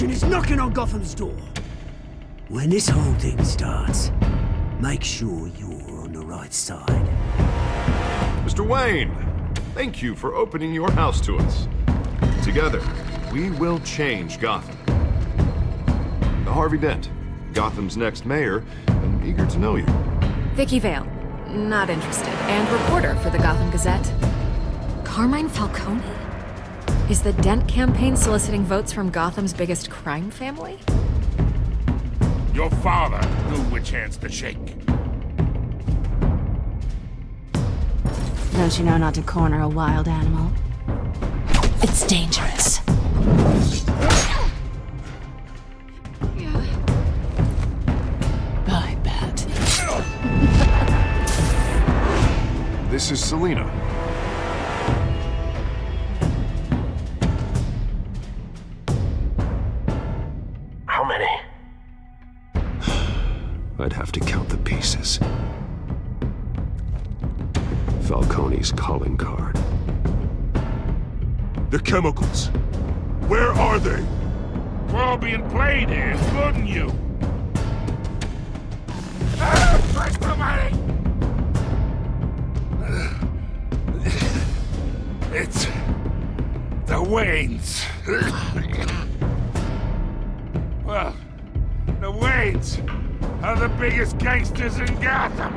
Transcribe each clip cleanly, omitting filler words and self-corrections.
Revolution is knocking on Gotham's door. When this whole thing starts, make sure you're on the right side. Mr. Wayne, thank you for opening your house to us. Together, we will change Gotham. Harvey Dent, Gotham's next mayor, and eager to know you. Vicky Vale, not interested, and reporter for the Gotham Gazette. Carmine Falcone? Is the Dent campaign soliciting votes from Gotham's biggest crime family? Your father knew which hands to shake. Don't you know not to corner a wild animal? It's dangerous. Bye, Bat. This is Selina. How many? I'd have to count the pieces. Falcone's calling card. The chemicals. Where are they? We're all being played here, including you. Where's the money? It's the Waynes. Well, the Waynes are the biggest gangsters in Gotham.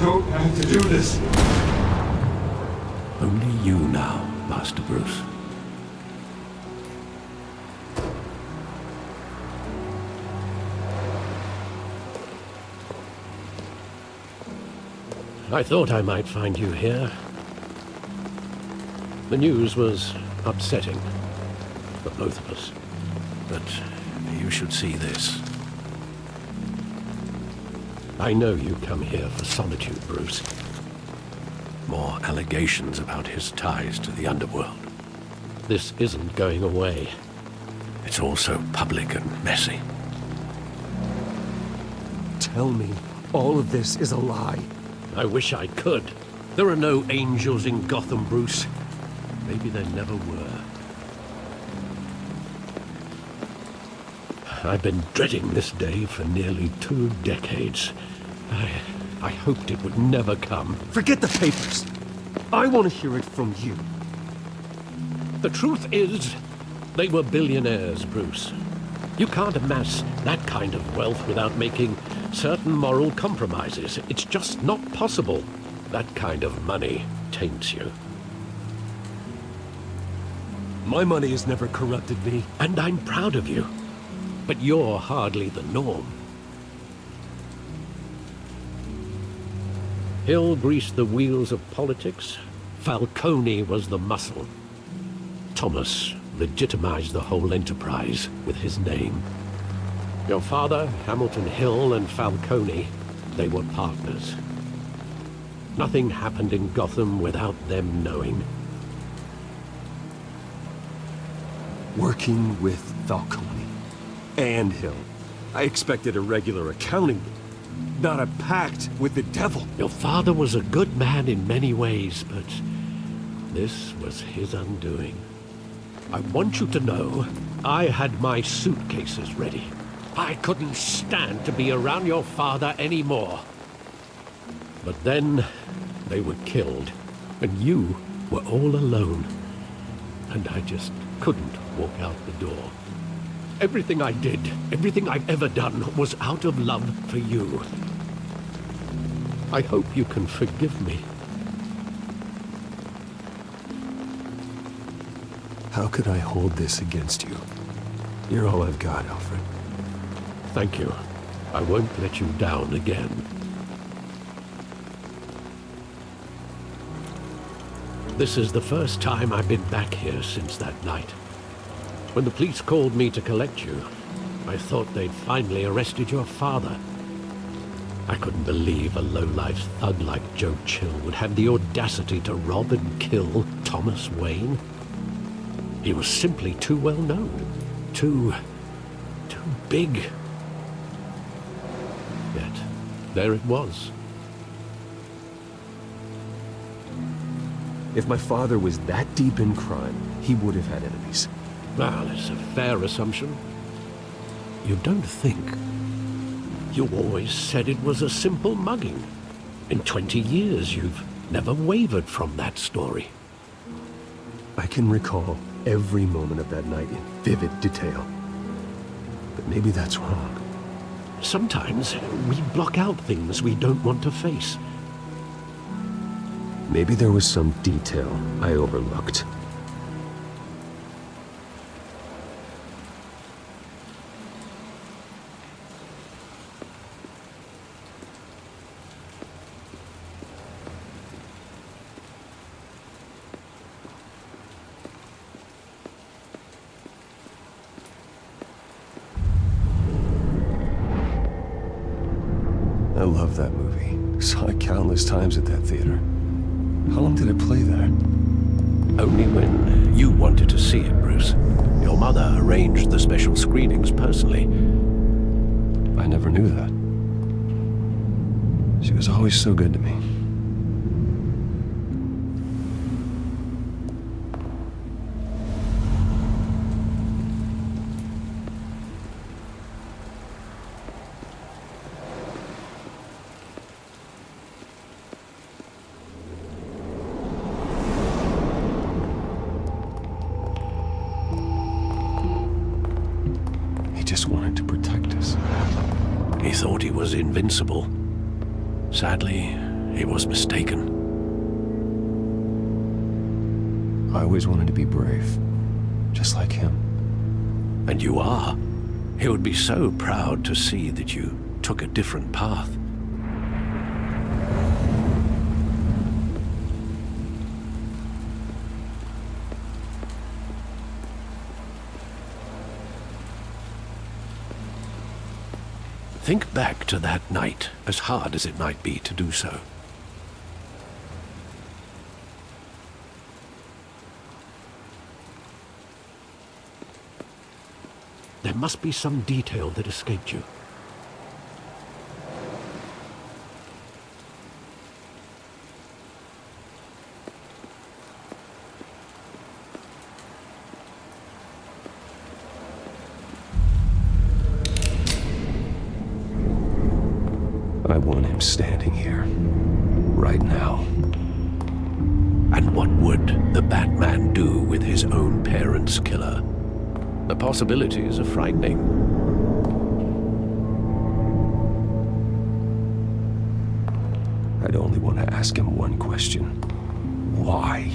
Don't have to do this. Only you now, Master Bruce. I thought I might find you here. The news was upsetting for both of us. But you should see this. I know you come here for solitude, Bruce. More allegations about his ties to the underworld. This isn't going away. It's all so public and messy. Tell me, all of this is a lie. I wish I could. There are no angels in Gotham, Bruce. Maybe there never were. I've been dreading this day for nearly 2 decades. I hoped it would never come. Forget the papers. I want to hear it from you. The truth is, they were billionaires, Bruce. You can't amass that kind of wealth without making certain moral compromises. It's just not possible. That kind of money taints you. My money has never corrupted me. And I'm proud of you. But you're hardly the norm. Hill greased the wheels of politics. Falcone was the muscle. Thomas legitimized the whole enterprise with his name. Your father, Hamilton Hill, and Falcone, they were partners. Nothing happened in Gotham without them knowing. Working with Falcone and Hill. I expected a regular accounting, not a pact with the devil. Your father was a good man in many ways, but this was his undoing. I want you to know, I had my suitcases ready. I couldn't stand to be around your father anymore. But then, they were killed, and you were all alone. And I just couldn't walk out the door. Everything I did, everything I've ever done, was out of love for you. I hope you can forgive me. How could I hold this against you? You're all I've got, Alfred. Thank you. I won't let you down again. This is the first time I've been back here since that night. When the police called me to collect you, I thought they'd finally arrested your father. I couldn't believe a low-life thug like Joe Chill would have the audacity to rob and kill Thomas Wayne. He was simply too well known. Too big. Yet, there it was. If my father was that deep in crime, he would have had enemies. Well, it's a fair assumption. You don't think? You always said it was a simple mugging. In 20 years, you've never wavered from that story. I can recall every moment of that night in vivid detail. But maybe that's wrong. Sometimes we block out things we don't want to face. Maybe there was some detail I overlooked. I love that movie. Saw it countless times at that theater. How long did it play there? Only when you wanted to see it, Bruce. Your mother arranged the special screenings personally. I never knew that. She was always so good to me. Just wanted to protect us. He thought he was invincible. Sadly, he was mistaken. I always wanted to be brave, just like him. And you are. He would be so proud to see that you took a different path. Think back to that night, as hard as it might be to do so. There must be some detail that escaped you. I want him standing here, right now. And what would the Batman do with his own parents' killer? The possibilities are frightening. I'd only want to ask him one question. Why?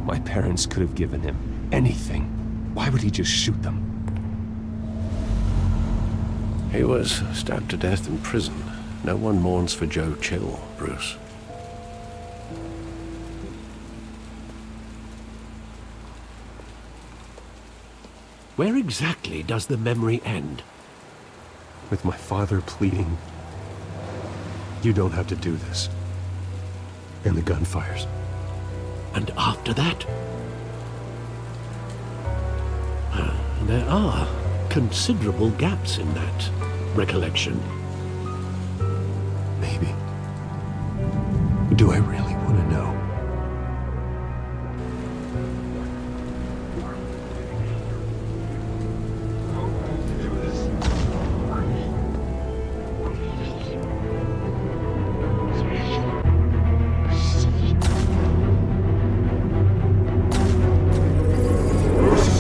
My parents could have given him anything. Why would he just shoot them? He was stabbed to death in prison. No one mourns for Joe Chill, Bruce. Where exactly does the memory end? With my father pleading, "You don't have to do this." And the gunfires. And after that? There are considerable gaps in that recollection. Maybe. Do I really want to know?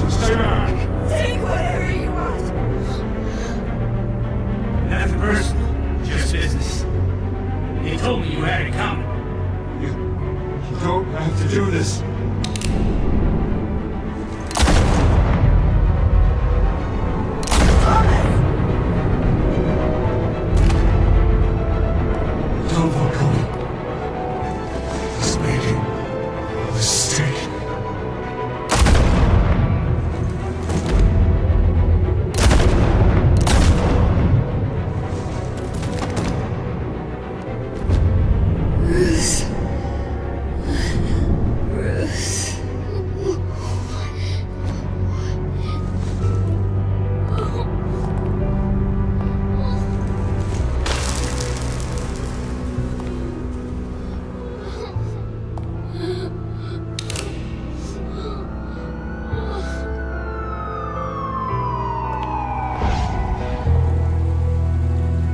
Stay back! Take whatever you want. Nothing personal, just business. They told me you had it coming. You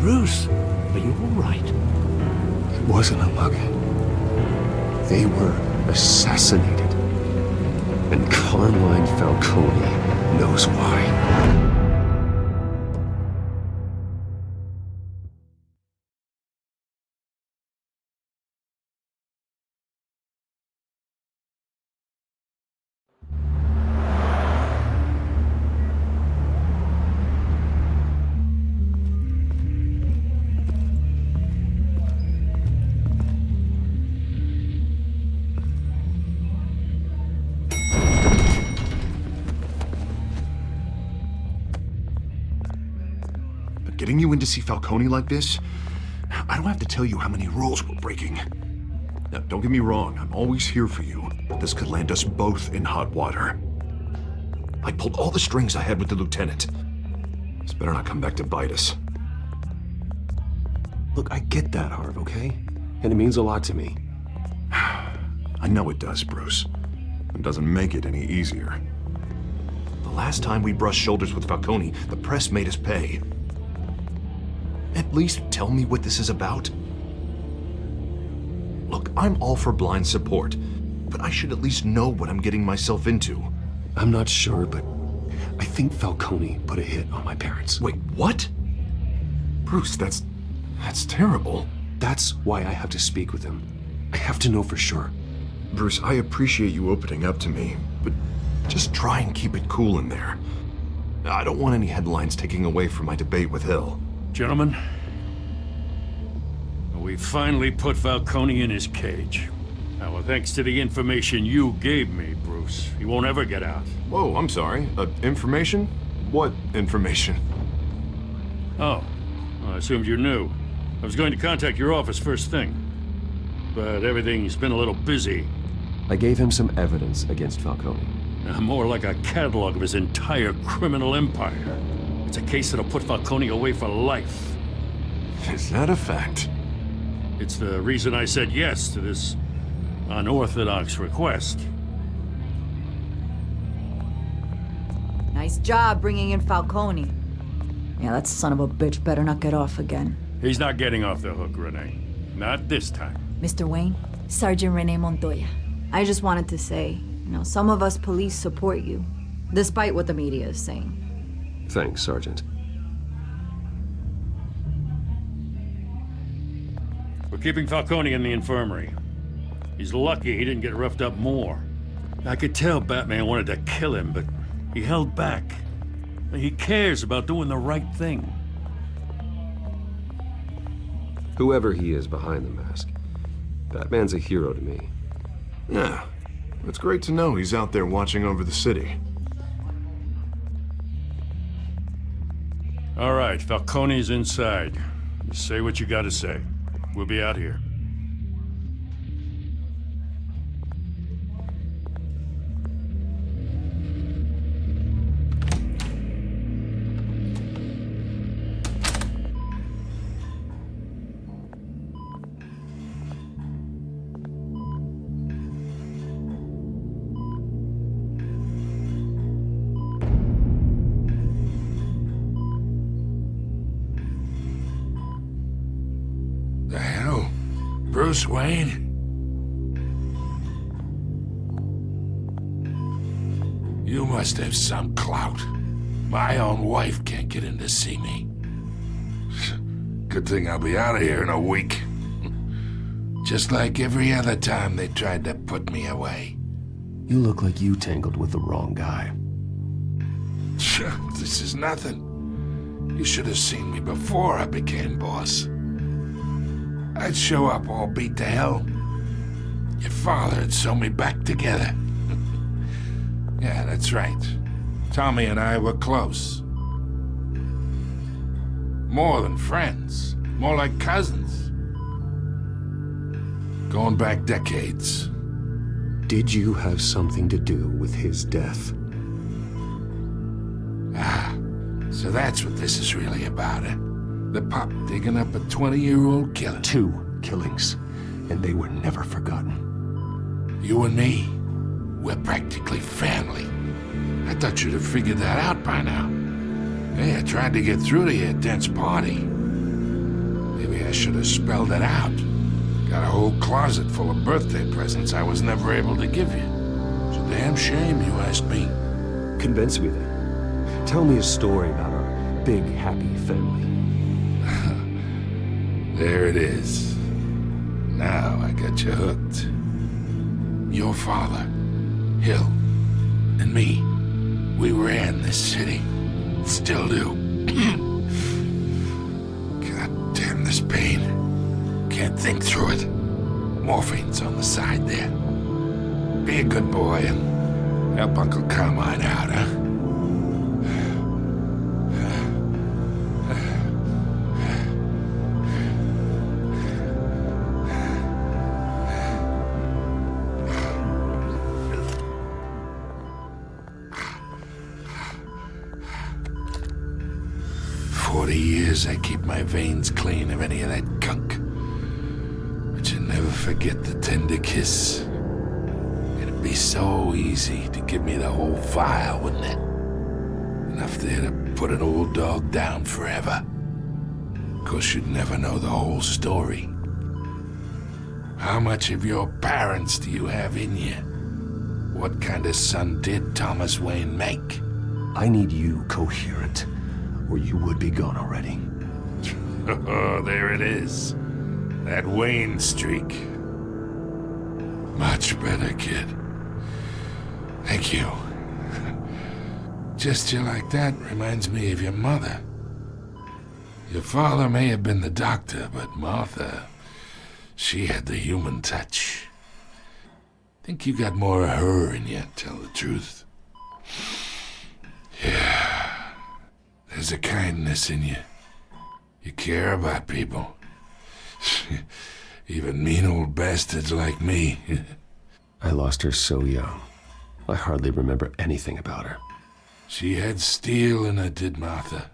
Bruce, are you all right? It wasn't a mug. They were assassinated. And Carmine Falcone knows why. Getting you in to see Falcone like this? I don't have to tell you how many rules we're breaking. Now, don't get me wrong, I'm always here for you, but this could land us both in hot water. I pulled all the strings I had with the lieutenant. This better not come back to bite us. Look, I get that, Harv, okay? And it means a lot to me. I know it does, Bruce. It doesn't make it any easier. The last time we brushed shoulders with Falcone, the press made us pay. At least tell me what this is about. Look, I'm all for blind support, but I should at least know what I'm getting myself into. I'm not sure, but I think Falcone put a hit on my parents. Wait, what? Bruce, that's terrible. That's why I have to speak with him. I have to know for sure. Bruce, I appreciate you opening up to me, but just try and keep it cool in there. I don't want any headlines taking away from my debate with Hill. Gentlemen, we finally put Falcone in his cage. Now, well, thanks to the information you gave me, Bruce, he won't ever get out. Whoa, I'm sorry. Information? What information? Oh, well, I assumed you knew. I was going to contact your office first thing, but everything's been a little busy. I gave him some evidence against Falcone. More like a catalog of his entire criminal empire. It's a case that'll put Falcone away for life. Is that a fact? It's the reason I said yes to this unorthodox request. Nice job bringing in Falcone. Yeah, that son of a bitch better not get off again. He's not getting off the hook, Renee. Not this time. Mr. Wayne, Sergeant Renee Montoya. I just wanted to say, some of us police support you, despite what the media is saying. Thanks, Sergeant. We're keeping Falcone in the infirmary. He's lucky he didn't get roughed up more. I could tell Batman wanted to kill him, but he held back. He cares about doing the right thing. Whoever he is behind the mask, Batman's a hero to me. Yeah, it's great to know he's out there watching over the city. All right, Falcone's inside. You say what you gotta say. We'll be out here. The hell? Bruce Wayne? You must have some clout. My own wife can't get in to see me. Good thing I'll be out of here in a week. Just like every other time they tried to put me away. You look like you tangled with the wrong guy. This is nothing. You should have seen me before I became boss. I'd show up all beat to hell. Your father'd sew me back together. Yeah, that's right. Tommy and I were close. More than friends. More like cousins. Going back decades. Did you have something to do with his death? Ah, so that's what this is really about, eh? The pup digging up a 20-year-old killer. 2 killings, and they were never forgotten. You and me, we're practically family. I thought you'd have figured that out by now. Hey, I tried to get through to your dense party. Maybe I should have spelled it out. Got a whole closet full of birthday presents I was never able to give you. It's a damn shame you asked me. Convince me then. Tell me a story about our big, happy family. There it is. Now I got you hooked. Your father, Hill, and me, we ran this city. Still do. God damn this pain. Can't think through it. Morphine's on the side there. Be a good boy and help Uncle Carmine out, huh? 40 years I keep my veins clean of any of that gunk. But you never forget the tender kiss. It'd be so easy to give me the whole vial, wouldn't it? Enough there to put an old dog down forever. Of course, you'd never know the whole story. How much of your parents do you have in you? What kind of son did Thomas Wayne make? I need you coherent, or you would be gone already. Oh, there it is. That Wayne streak. Much better, kid. Thank you. Gesture like that reminds me of your mother. Your father may have been the doctor, but Martha, she had the human touch. Think you got more of her in you, tell the truth. Yeah. There's a kindness in you. You care about people. Even mean old bastards like me. I lost her so young. I hardly remember anything about her. She had steel in her, did Martha.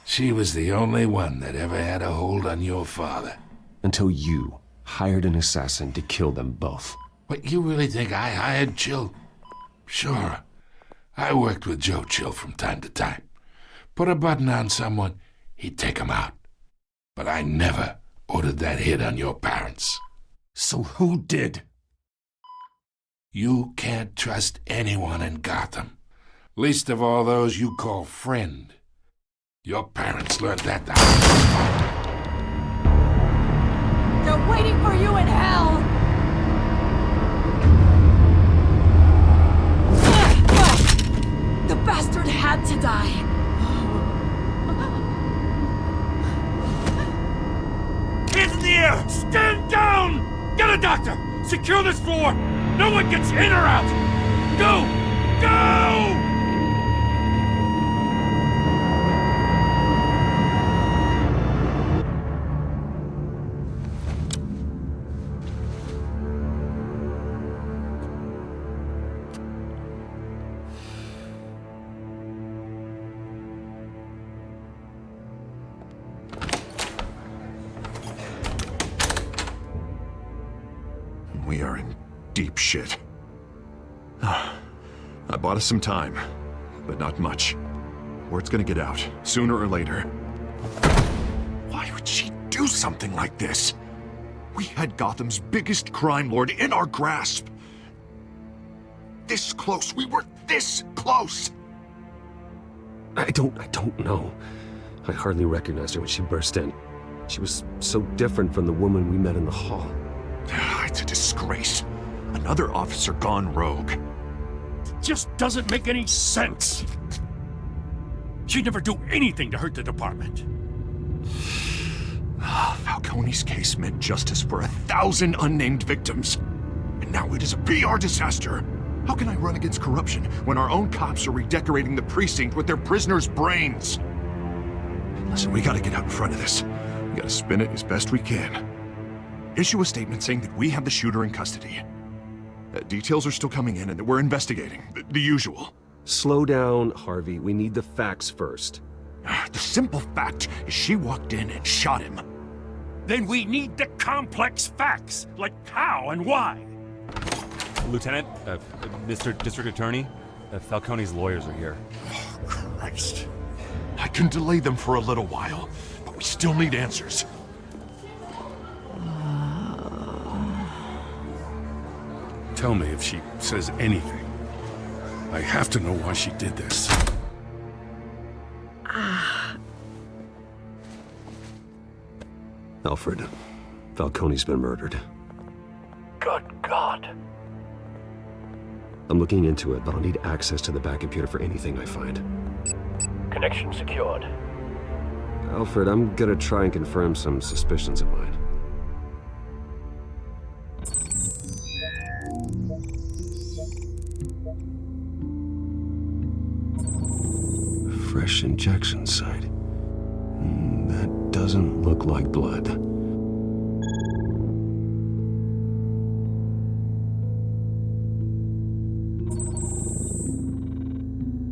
She was the only one that ever had a hold on your father. Until you hired an assassin to kill them both. What, you really think I hired Chill? Sure. I worked with Joe Chill from time to time. Put a button on someone, he'd take 'em out. But I never ordered that hit on your parents. So who did? You can't trust anyone in Gotham. Least of all those you call friend. Your parents learned that the They're waiting for you in hell! The bastard had to die. Hands in the air! Stand down! Get a doctor! Secure this floor! No one gets in or out! Go! Go! We are in deep shit. I bought us some time, but not much. Word's gonna get out, sooner or later. Why would she do something like this? We had Gotham's biggest crime lord in our grasp. This close, we were this close! I don't know. I hardly recognized her when she burst in. She was so different from the woman we met in the hall. It's a disgrace. Another officer gone rogue. It just doesn't make any sense. She'd never do anything to hurt the department. Falcone's case meant justice for 1,000 unnamed victims. And now it is a PR disaster. How can I run against corruption when our own cops are redecorating the precinct with their prisoners' brains? Listen, we gotta get out in front of this. We gotta spin it as best we can. Issue a statement saying that we have the shooter in custody. Details are still coming in and that we're investigating. The usual. Slow down, Harvey. We need the facts first. The simple fact is she walked in and shot him. Then we need the complex facts, like how and why. Lieutenant, Mr. District Attorney, Falcone's lawyers are here. Oh, Christ. I can delay them for a little while, but we still need answers. tell me if she says anything. I have to know why she did this. Alfred, Falcone's been murdered. Good God. I'm looking into it, but I'll need access to the back computer for anything I find. Connection secured. Alfred, I'm gonna try and confirm some suspicions of mine. Fresh injection site. That doesn't look like blood.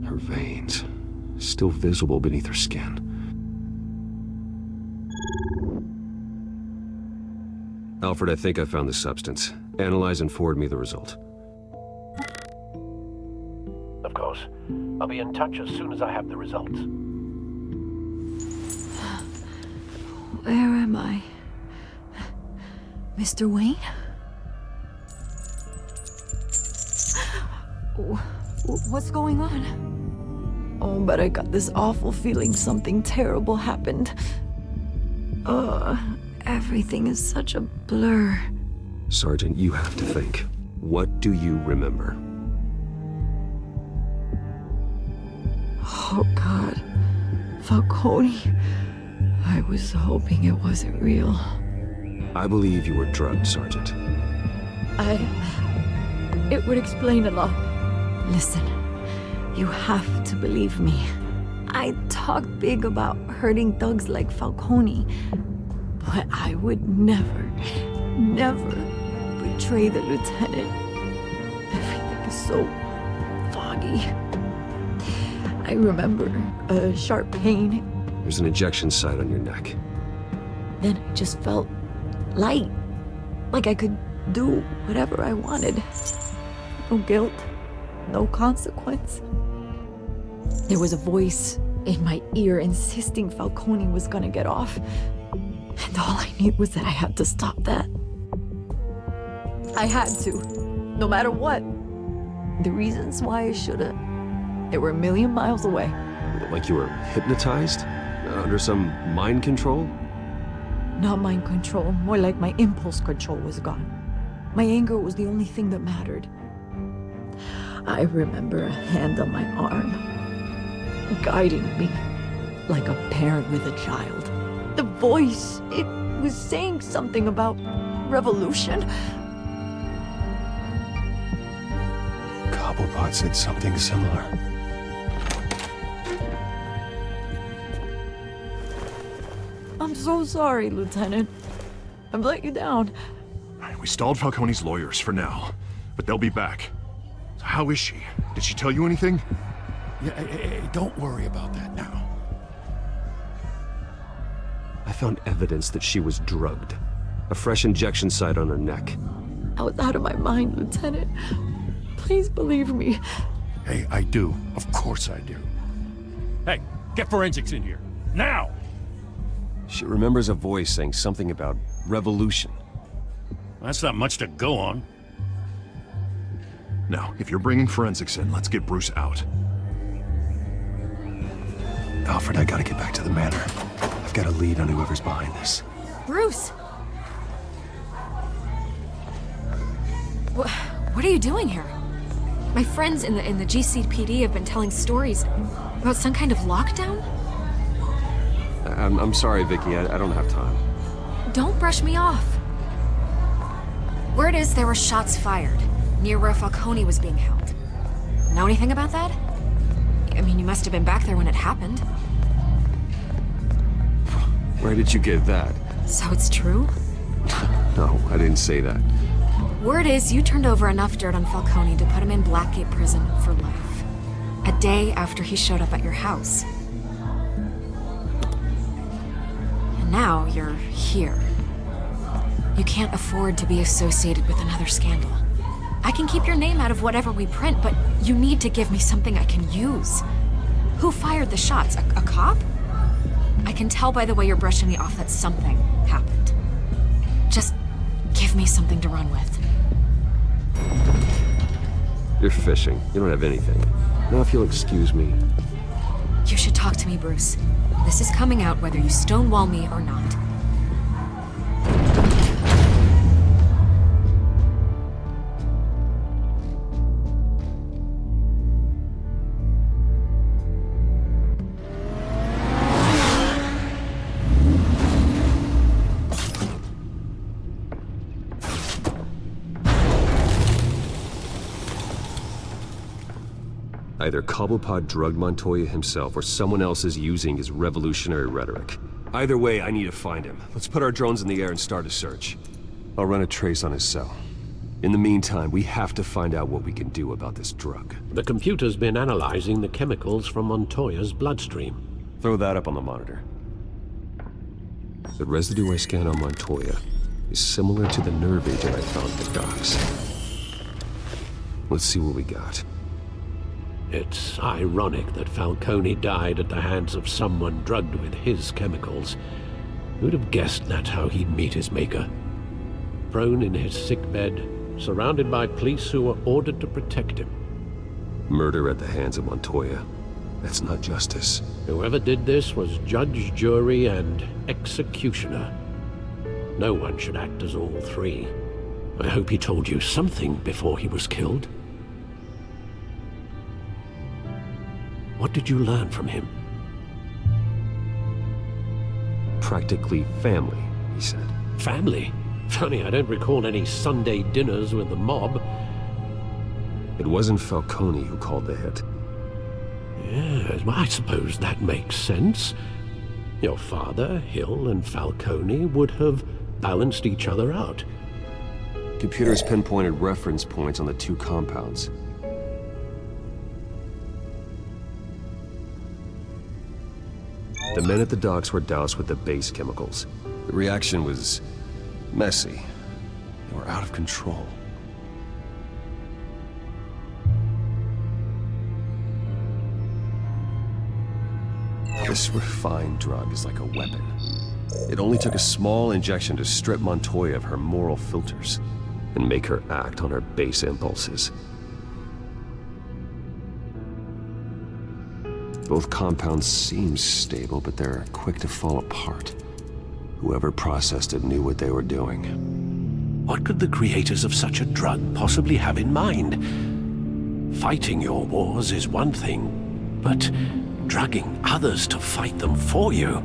Her veins, still visible beneath her skin. Alfred, I think I found the substance. Analyze and forward me the result. Of course. I'll be in touch as soon as I have the results. Where am I? Mr. Wayne? What's going on? Oh, but I got this awful feeling something terrible happened. Everything is such a blur. Sergeant, you have to think. What do you remember? Oh, God. Falcone. I was hoping it wasn't real. I believe you were drugged, Sergeant. It would explain a lot. Listen, you have to believe me. I talk big about hurting thugs like Falcone, but I would never betray the lieutenant. Everything is so foggy. I remember a sharp pain. There's an injection site on your neck. Then I just felt light, like I could do whatever I wanted. No guilt, no consequence. There was a voice in my ear insisting Falcone was gonna get off. And all I knew was that I had to stop that. I had to, no matter what. The reasons why I should've, they were a million miles away. Like you were hypnotized? Under some mind control? Not mind control, more like my impulse control was gone. My anger was the only thing that mattered. I remember a hand on my arm, guiding me like a parent with a child. The voice, it was saying something about revolution. Cobblepot said something similar. I'm so sorry, Lieutenant. I've let you down. We stalled Falcone's lawyers for now, but they'll be back. So how is she? Did she tell you anything? Yeah, hey, don't worry about that now. I found evidence that she was drugged. A fresh injection site on her neck. I was out of my mind, Lieutenant. Please believe me. Hey, I do. Of course I do. Hey, get forensics in here. Now! She remembers a voice saying something about revolution. That's not much to go on. Now, if you're bringing forensics in, let's get Bruce out. Alfred, I gotta get back to the manor. I've got a lead on whoever's behind this. Bruce! What are you doing here? My friends in the GCPD have been telling stories about some kind of lockdown? I'm sorry, Vicky. I don't have time. Don't brush me off. Word is there were shots fired near where Falcone was being held. Know anything about that? I mean, you must have been back there when it happened. Where did you get that? So it's true? No, I didn't say that. Word is you turned over enough dirt on Falcone to put him in Blackgate Prison for life. A day after he showed up at your house. And now you're here. You can't afford to be associated with another scandal. I can keep your name out of whatever we print, but you need to give me something I can use. Who fired the shots? A cop? I can tell by the way you're brushing me off that something happened. Just give me something to run with. You're fishing. You don't have anything. Now if you'll excuse me. You should talk to me, Bruce. This is coming out whether you stonewall me or not. Either Cobblepot drugged Montoya himself, or someone else is using his revolutionary rhetoric. Either way, I need to find him. Let's put our drones in the air and start a search. I'll run a trace on his cell. In the meantime, we have to find out what we can do about this drug. The computer's been analyzing the chemicals from Montoya's bloodstream. Throw that up on the monitor. The residue I scan on Montoya is similar to the nerve agent I found at the docks. Let's see what we got. It's ironic that Falcone died at the hands of someone drugged with his chemicals. Who'd have guessed that's how he'd meet his maker? Prone in his sickbed, surrounded by police who were ordered to protect him. Murder at the hands of Montoya. That's not justice. Whoever did this was judge, jury, and executioner. No one should act as all three. I hope he told you something before he was killed. What did you learn from him? Practically family, he said. Family? Funny, I don't recall any Sunday dinners with the mob. It wasn't Falcone who called the hit. Yes, well, I suppose that makes sense. Your father, Hill, and Falcone would have balanced each other out. Computers pinpointed reference points on the two compounds. The men at the docks were doused with the base chemicals. The reaction was messy. They were out of control. This refined drug is like a weapon. It only took a small injection to strip Montoya of her moral filters and make her act on her base impulses. Both compounds seem stable, but they're quick to fall apart. Whoever processed it knew what they were doing. What could the creators of such a drug possibly have in mind? Fighting your wars is one thing, but drugging others to fight them for you?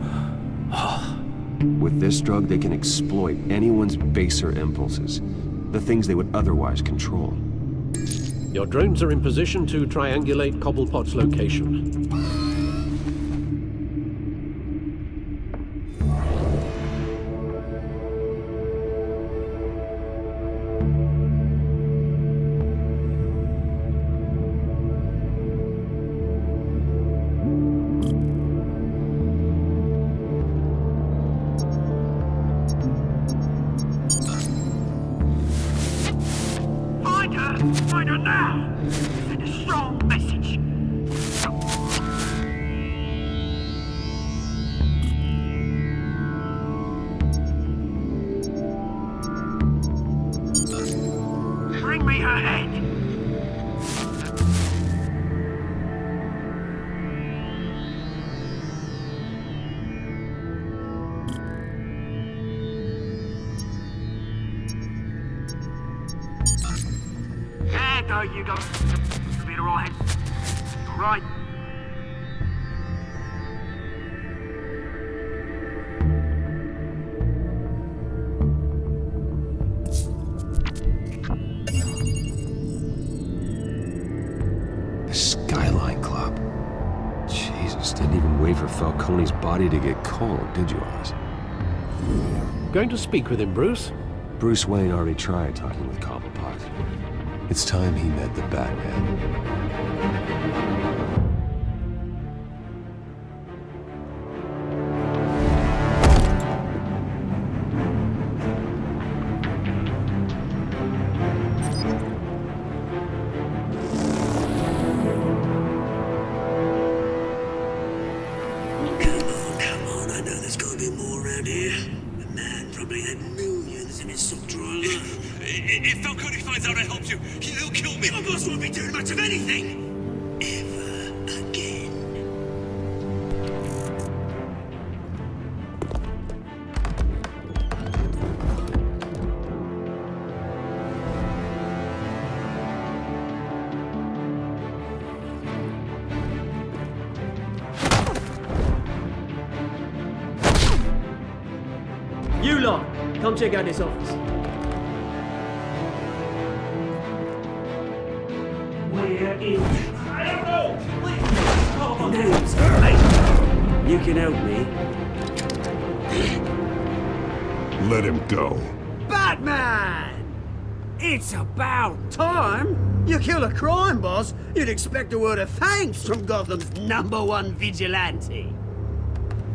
Oh. With this drug, they can exploit anyone's baser impulses, the things they would otherwise control. Your drones are in position to triangulate Cobblepot's location. Find her now! Send a strong message! Bring me her head! There you go. Be all right. Right. The Skyline Club. Jesus, didn't even wait for Falcone's body to get cold, did you, Oz? Going to speak with him, Bruce? Bruce Wayne already tried talking with Cobblepot. It's time he met the Batman. Come on, I know there's gotta be more around here. The man probably had millions in his sock drawer alone. If Falcone finds out I helped you, he'll kill me. My boss won't be doing much of anything. Ever again. You lot, come check out this office. We're in. I don't know! Name's mate. You can help me. Let him go. Batman! It's about time. You kill a crime boss, you'd expect a word of thanks from Gotham's #1 vigilante.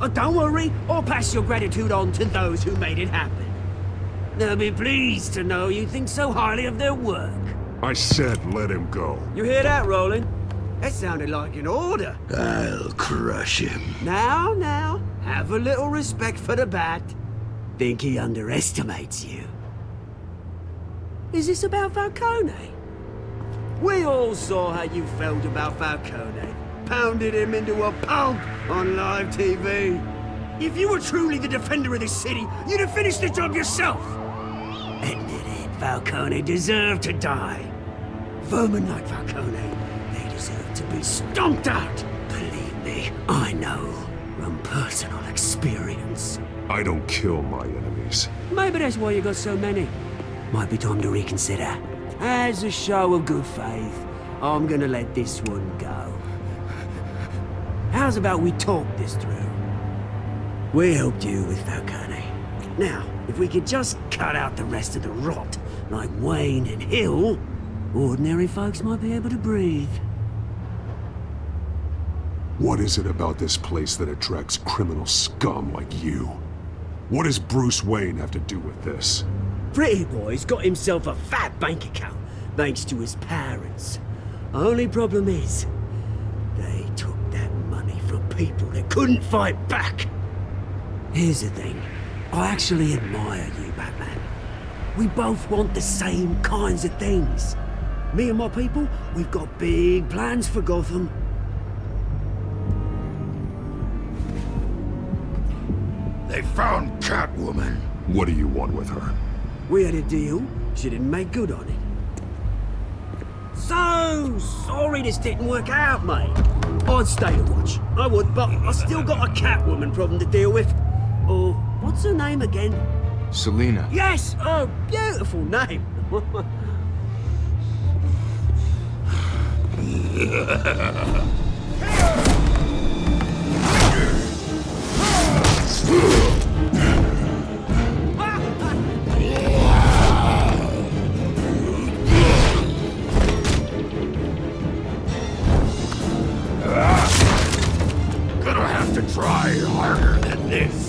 Oh, don't worry, I'll pass your gratitude on to those who made it happen. They'll be pleased to know you think so highly of their work. I said let him go. You hear that, Roland? That sounded like an order. I'll crush him. Now, have a little respect for the Bat. Think he underestimates you. Is this about Falcone? We all saw how you felt about Falcone. Pounded him into a pulp on live TV. If you were truly the defender of this city, you'd have finished the job yourself. Admit it, Falcone deserved to die. Vermin like Falcone, they deserve to be stomped out. Believe me, I know from personal experience. I don't kill my enemies. Maybe that's why you got so many. Might be time to reconsider. As a show of good faith, I'm gonna let this one go. How's about we talk this through? We helped you with Falcone. Now, if we could just cut out the rest of the rot, like Wayne and Hill, ordinary folks might be able to breathe. What is it about this place that attracts criminal scum like you? What does Bruce Wayne have to do with this? Pretty Boy's got himself a fat bank account, thanks to his parents. Only problem is, they took that money from people that couldn't fight back. Here's the thing. I actually admire you, Batman. We both want the same kinds of things. Me and my people, we've got big plans for Gotham. They found Catwoman. What do you want with her? We had a deal. She didn't make good on it. So sorry this didn't work out, mate. I'd stay to watch. I would, but I still got a Catwoman problem to deal with. Oh, what's her name again? Selina. Yes! Oh, beautiful name. Gonna have to try harder than this.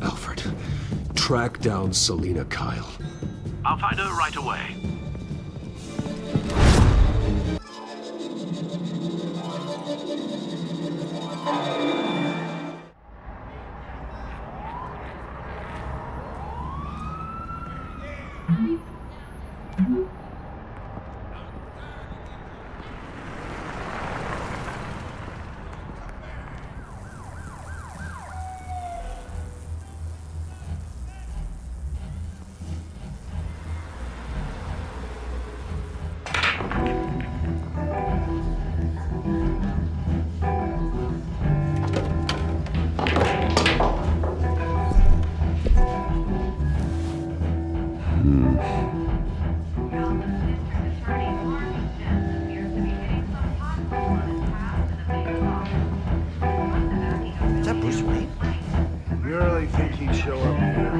Alfred, track down Selina Kyle. I'll find her right away. Is that Bruce Wayne? You really think he'd show up here?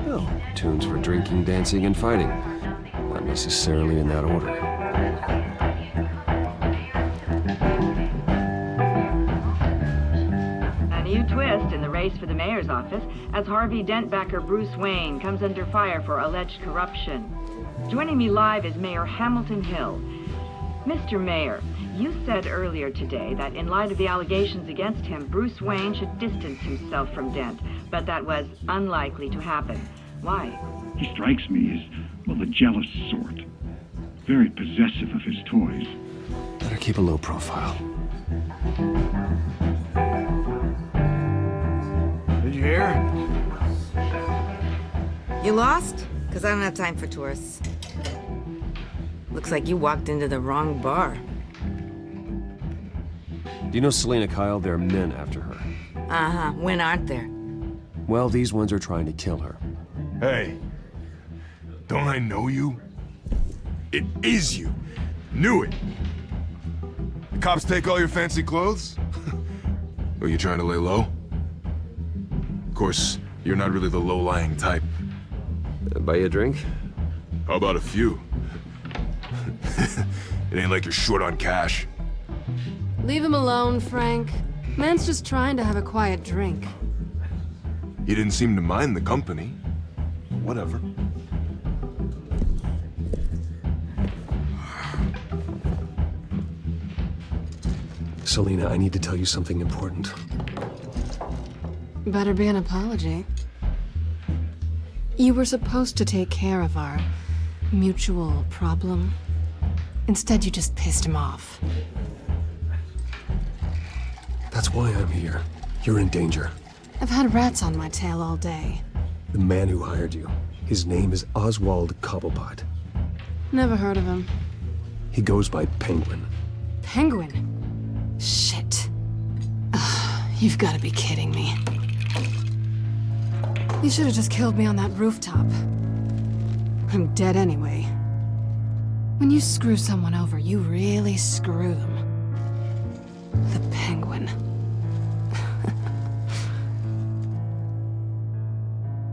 Oh, tunes for drinking, dancing, and fighting. That must necessarily in that order. A new twist in the race for the mayor's office as Harvey Dent backer Bruce Wayne comes under fire for alleged corruption. Joining me live is Mayor Hamilton Hill. Mr. Mayor, you said earlier today that in light of the allegations against him, Bruce Wayne should distance himself from Dent, but that was unlikely to happen. Why? He strikes me as, well, the jealous sort. Very possessive of his toys. Better keep a low profile. Did you hear? You lost? Because I don't have time for tourists. Looks like you walked into the wrong bar. Do you know Selina Kyle? There are men after her. Uh-huh. When aren't there? Well, these ones are trying to kill her. Hey, don't I know you? It is you. Knew it. The cops take all your fancy clothes? Are you trying to lay low? Of course, you're not really the low-lying type. Buy you a drink? How about a few? It ain't like you're short on cash. Leave him alone, Frank. Man's just trying to have a quiet drink. You didn't seem to mind the company. Whatever. Selina, I need to tell you something important. Better be an apology. You were supposed to take care of our mutual problem. Instead, you just pissed him off. That's why I'm here. You're in danger. I've had rats on my tail all day. The man who hired you, his name is Oswald Cobblepot. Never heard of him. He goes by Penguin. Penguin? Shit. Ugh, you've got to be kidding me. You should have just killed me on that rooftop. I'm dead anyway. When you screw someone over, you really screw them. The Penguin.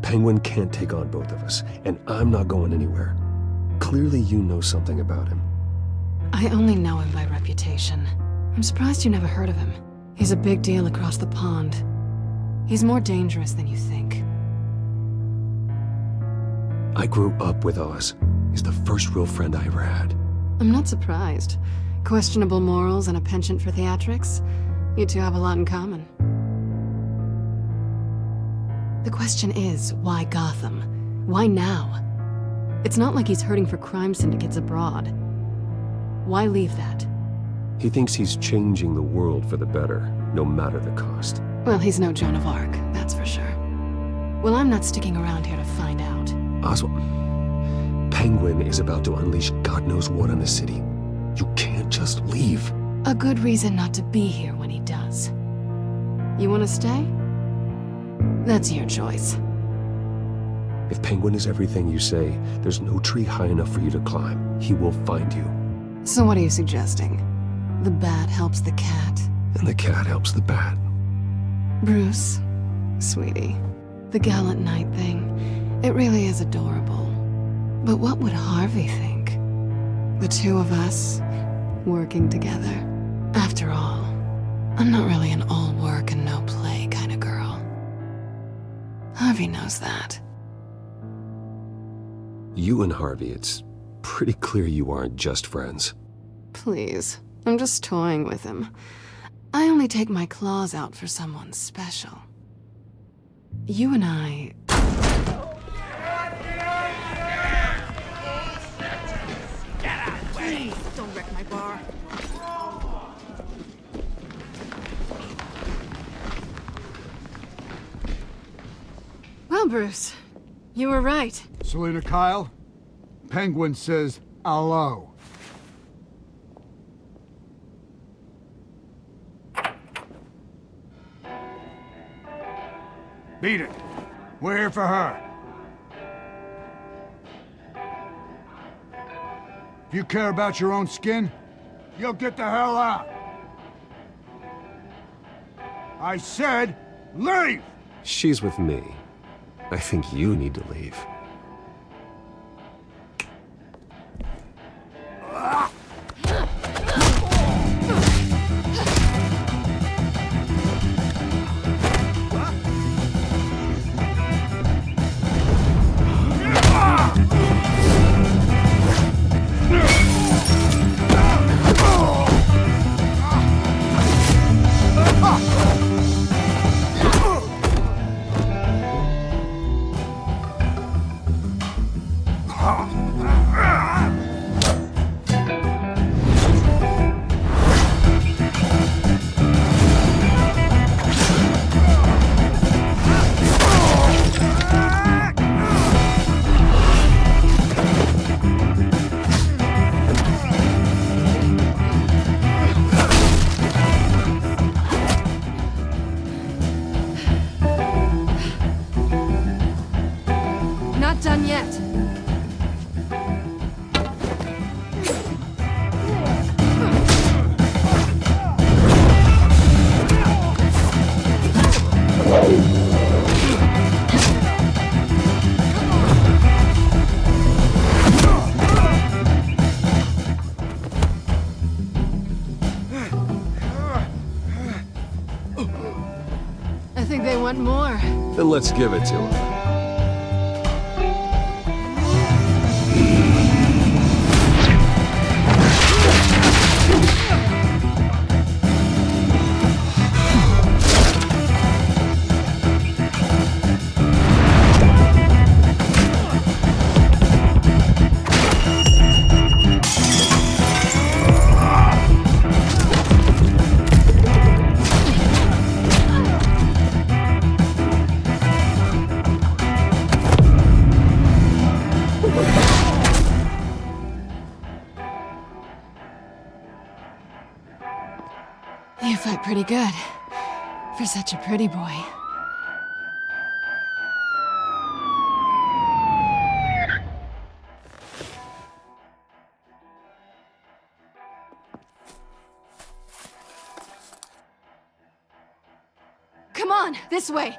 Penguin can't take on both of us, and I'm not going anywhere. Clearly you know something about him. I only know him by reputation. I'm surprised you never heard of him. He's a big deal across the pond. He's more dangerous than you think. I grew up with Oz. He's the first real friend I ever had. I'm not surprised. Questionable morals and a penchant for theatrics. You two have a lot in common. The question is, why Gotham? Why now? It's not like he's hurting for crime syndicates abroad. Why leave that? He thinks he's changing the world for the better, no matter the cost. Well, he's no Joan of Arc, that's for sure. Well, I'm not sticking around here to find out. Oswald, Penguin is about to unleash God knows what on the city. You can't just leave. A good reason not to be here when he does. You want to stay? That's your choice. If Penguin is everything you say, there's no tree high enough for you to climb. He will find you. So what are you suggesting? The bat helps the cat? And the cat helps the bat. Bruce, sweetie, the gallant knight thing, it really is adorable. But what would Harvey think? The two of us, working together. After all, I'm not really an all work and no play kind of girl. Harvey knows that. You and Harvey, it's pretty clear you aren't just friends. Please, I'm just toying with him. I only take my claws out for someone special. You and I... Please, don't wreck my bar. Well, Bruce, you were right. Selina Kyle, Penguin says hello. Beat it. We're here for her. If you care about your own skin, you'll get the hell out. I said, leave! She's with me. I think you need to leave. done yet. I think they want more. Then let's give it to him. You fight pretty good. For such a pretty boy. Come on, this way!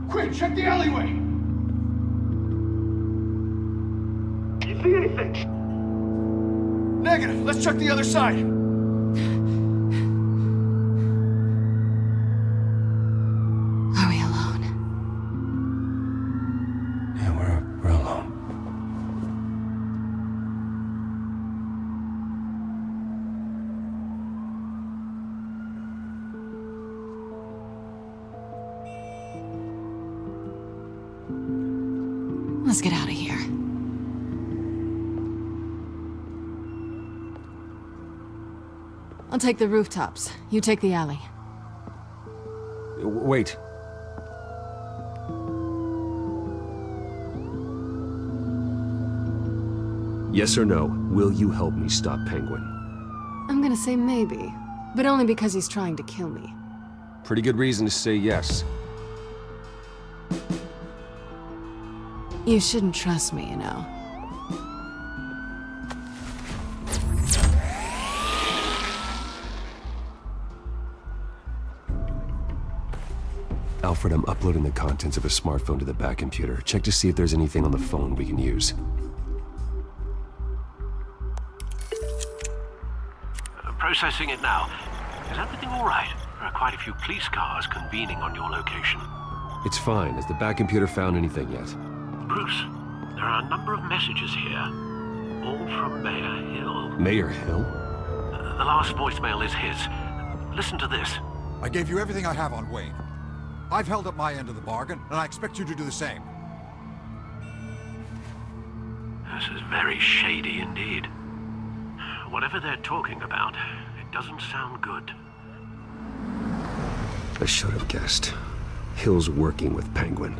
Quick, check the alleyway! You see anything? Negative. Let's check the other side. Are we alone? Yeah, we're alone. Let's get out of here. I'll take the rooftops. You take the alley. Wait. Yes or no, will you help me stop Penguin? I'm gonna say maybe, but only because he's trying to kill me. Pretty good reason to say yes. You shouldn't trust me, you know. Alfred, I'm uploading the contents of a smartphone to the back computer. Check to see if there's anything on the phone we can use. Processing it now. Is everything all right? There are quite a few police cars convening on your location. It's fine. Has the back computer found anything yet? Bruce, there are a number of messages here. All from Mayor Hill. Mayor Hill? The last voicemail is his. Listen to this. I gave you everything I have on Wayne. I've held up my end of the bargain, and I expect you to do the same. This is very shady indeed. Whatever they're talking about, it doesn't sound good. I should have guessed. Hill's working with Penguin.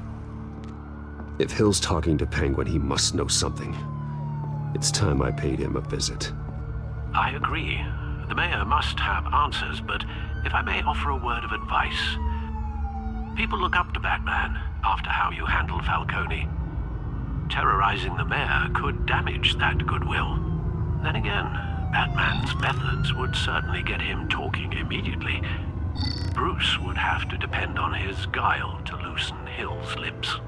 If Hill's talking to Penguin, he must know something. It's time I paid him a visit. I agree. The mayor must have answers, but if I may offer a word of advice. People look up to Batman after how you handled Falcone. Terrorizing the mayor could damage that goodwill. Then again, Batman's methods would certainly get him talking immediately. Bruce would have to depend on his guile to loosen Hill's lips.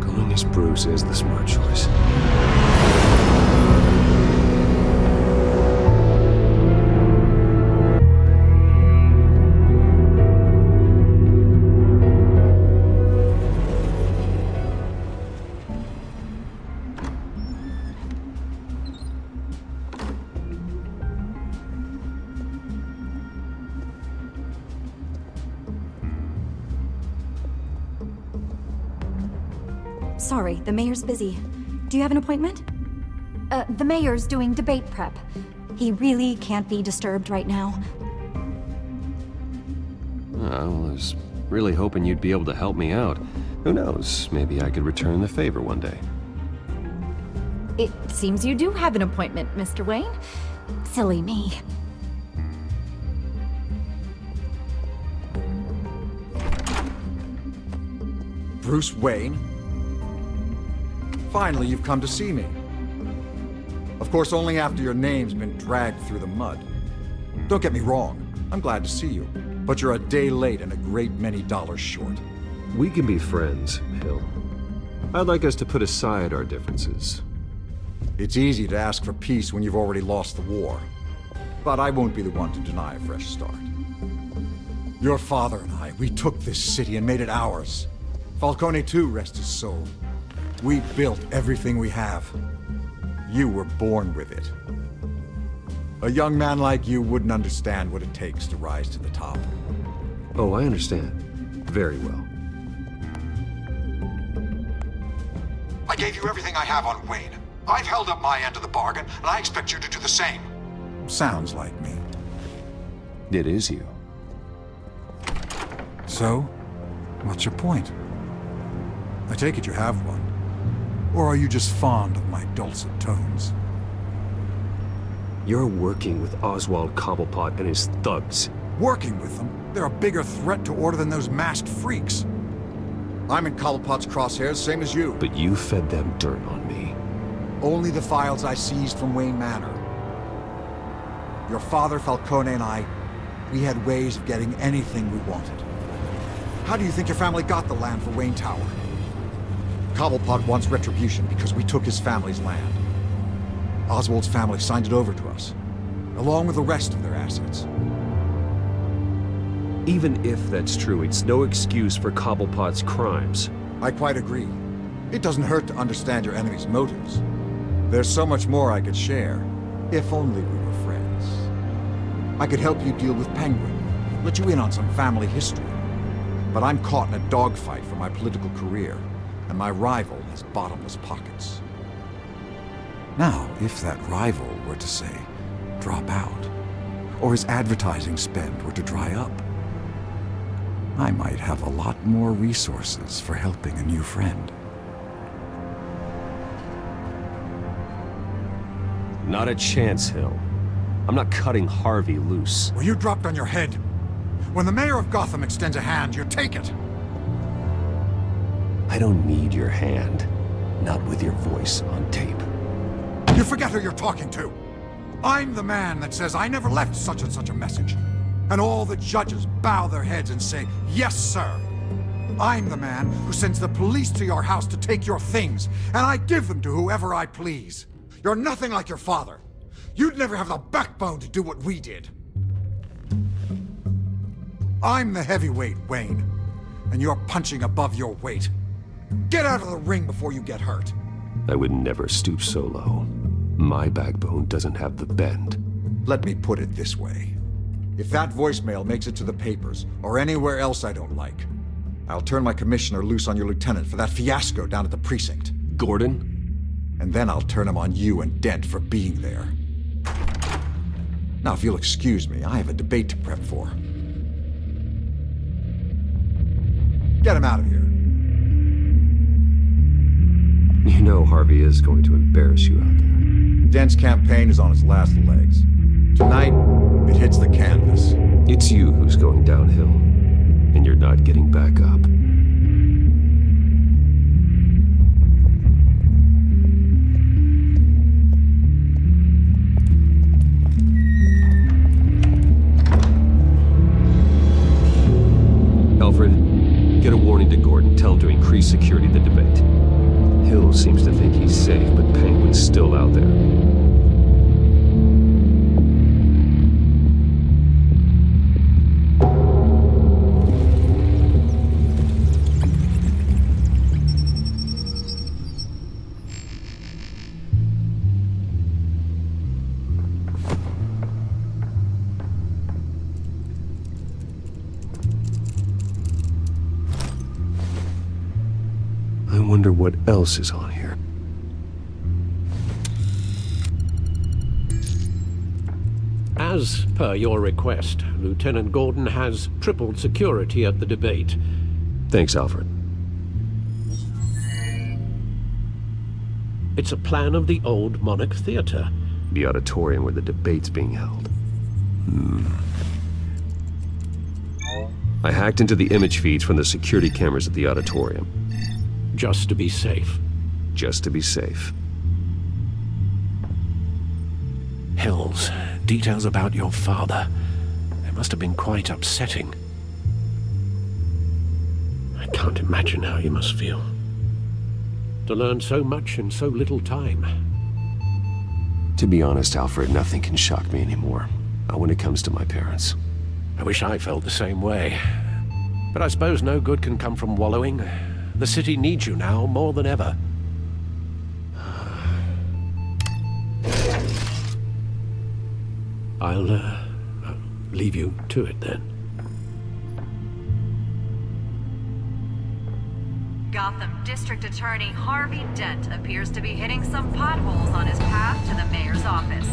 Going as Bruce is the smart choice. Sorry, the mayor's busy. Do you have an appointment? The mayor's doing debate prep. He really can't be disturbed right now. Well, there's really hoping you'd be able to help me out. Who knows, maybe I could return the favor one day. It seems you do have an appointment, Mr. Wayne. Silly me. Bruce Wayne? Finally, you've come to see me. Of course, only after your name's been dragged through the mud. Don't get me wrong, I'm glad to see you, but you're a day late and a great many dollars short. We can be friends, Hill. I'd like us to put aside our differences. It's easy to ask for peace when you've already lost the war. But I won't be the one to deny a fresh start. Your father and I, we took this city and made it ours. Falcone too, rest his soul. We built everything we have. You were born with it. A young man like you wouldn't understand what it takes to rise to the top. Oh, I understand. Very well. I gave you everything I have on Wayne. I've held up my end of the bargain, and I expect you to do the same. Sounds like me. It is you. So, what's your point? I take it you have one. Or are you just fond of my dulcet tones? You're working with Oswald Cobblepot and his thugs. Working with them? They're a bigger threat to order than those masked freaks. I'm in Cobblepot's crosshairs, same as you. But you fed them dirt on me. Only the files I seized from Wayne Manor. Your father, Falcone, and I, we had ways of getting anything we wanted. How do you think your family got the land for Wayne Tower? Cobblepot wants retribution because we took his family's land. Oswald's family signed it over to us, along with the rest of their assets. Even if that's true, it's no excuse for Cobblepot's crimes. I quite agree. It doesn't hurt to understand your enemy's motives. There's so much more I could share, if only we were friends. I could help you deal with Penguin, let you in on some family history. But I'm caught in a dogfight for my political career, and my rival has bottomless pockets. Now, if that rival were to say, drop out, or his advertising spend were to dry up, I might have a lot more resources for helping a new friend. Not a chance, Hill. I'm not cutting Harvey loose. Well, you dropped on your head. When the mayor of Gotham extends a hand, you take it. I don't need your hand. Not with your voice on tape. You forget who you're talking to. I'm the man that says I never left such and such a message. And all the judges bow their heads and say, yes, sir. I'm the man who sends the police to your house to take your things, and I give them to whoever I please. You're nothing like your father. You'd never have the backbone to do what we did. I'm the heavyweight, Wayne, and you're punching above your weight. Get out of the ring before you get hurt. I would never stoop so low. My backbone doesn't have the bend. Let me put it this way. If that voicemail makes it to the papers, or anywhere else I don't like, I'll turn my commissioner loose on your lieutenant for that fiasco down at the precinct. Gordon? And then I'll turn him on you and Dent for being there. Now, if you'll excuse me, I have a debate to prep for. Get him out of here. You know Harvey is going to embarrass you out there. Dent's campaign is on its last legs. Tonight, it hits the canvas. It's you who's going downhill, and you're not getting back up. Alfred, get a warning to Gordon. Tell him to increase security at the debate. Hill seems to think he's safe, but Penguin's still out there. I wonder what else is on here. As per your request, Lieutenant Gordon has tripled security at the debate. Thanks, Alfred. It's a plan of the old Monarch Theater. The auditorium where the debate's being held. I hacked into the image feeds from the security cameras at the auditorium. Just to be safe. Just to be safe. Hills, details about your father. They must have been quite upsetting. I can't imagine how you must feel. To learn so much in so little time. To be honest, Alfred, nothing can shock me anymore. Not when it comes to my parents. I wish I felt the same way. But I suppose no good can come from wallowing. The city needs you now more than ever. I'll leave you to it then. Gotham District Attorney Harvey Dent appears to be hitting some potholes on his path to the mayor's office.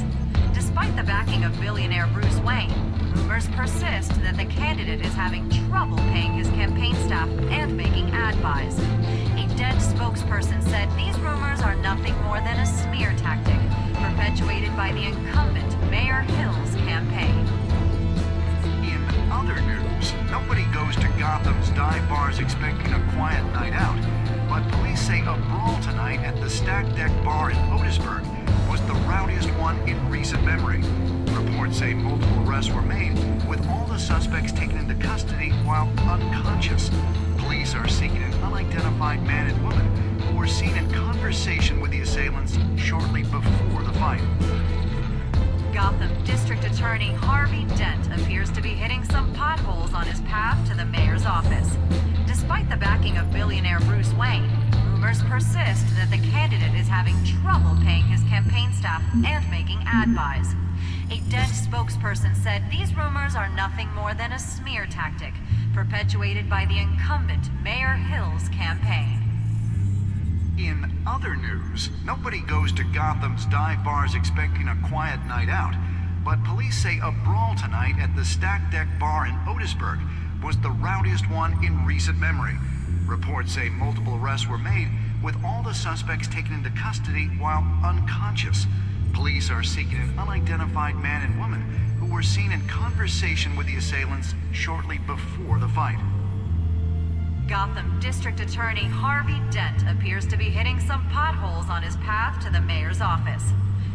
Despite the backing of billionaire Bruce Wayne, rumors persist that the candidate is having trouble paying his campaign staff and making ad buys. A Dent spokesperson said these rumors are nothing more than a smear tactic, perpetuated by the incumbent Mayor Hill's campaign. In other news, nobody goes to Gotham's dive bars expecting a quiet night out, but police say a brawl tonight at the Stack Deck Bar in Otisburg was the rowdiest one in recent memory. Reports say multiple arrests were made, with all the suspects taken into custody while unconscious. Police are seeking an unidentified man and woman who were seen in conversation with the assailants shortly before the fight. Gotham District Attorney Harvey Dent appears to be hitting some potholes on his path to the mayor's office. Despite the backing of billionaire Bruce Wayne, rumors persist that the candidate is having trouble paying his campaign staff and making ad buys. A Dent spokesperson said these rumors are nothing more than a smear tactic, perpetuated by the incumbent Mayor Hill's campaign. In other news, nobody goes to Gotham's dive bars expecting a quiet night out, but police say a brawl tonight at the Stack Deck Bar in Otisburg was the rowdiest one in recent memory. Reports say multiple arrests were made, with all the suspects taken into custody while unconscious. Police are seeking an unidentified man and woman who were seen in conversation with the assailants shortly before the fight. Gotham District Attorney Harvey Dent appears to be hitting some potholes on his path to the mayor's office.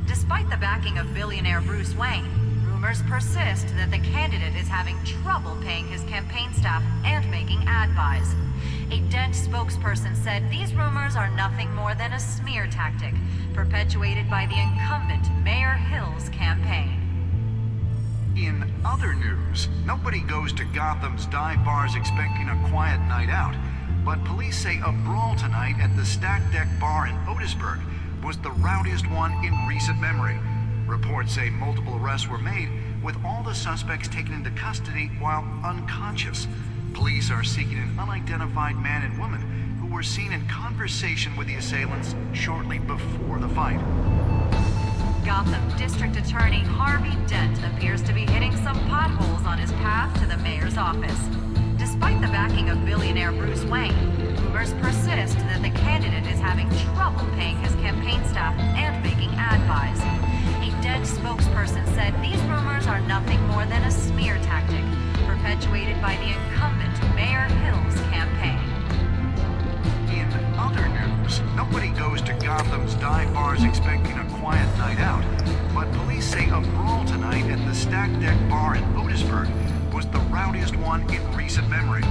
Despite the backing of billionaire Bruce Wayne, rumors persist that the candidate is having trouble paying his campaign staff and making ad buys. A Dent spokesperson said these rumors are nothing more than a smear tactic, perpetuated by the incumbent Mayor Hill's campaign. In other news, nobody goes to Gotham's dive bars expecting a quiet night out, but police say a brawl tonight at the Stack Deck Bar in Otisburg was the rowdiest one in recent memory. Reports say multiple arrests were made, with all the suspects taken into custody while unconscious. Police are seeking an unidentified man and woman who were seen in conversation with the assailants shortly before the fight. Gotham District Attorney Harvey Dent appears to be hitting some potholes on his path to the mayor's office. Despite the backing of billionaire Bruce Wayne, rumors persist that the candidate is having trouble paying his campaign staff and making ad buys. A Dent spokesperson said these rumors are nothing more than a smear tactic, perpetuated by the incumbent Mayor Hill's campaign. In other news, nobody goes to Gotham's dive bars expecting a quiet night out, but police say a brawl tonight at the Stack Deck Bar in Otisburg was the rowdiest one in recent memory.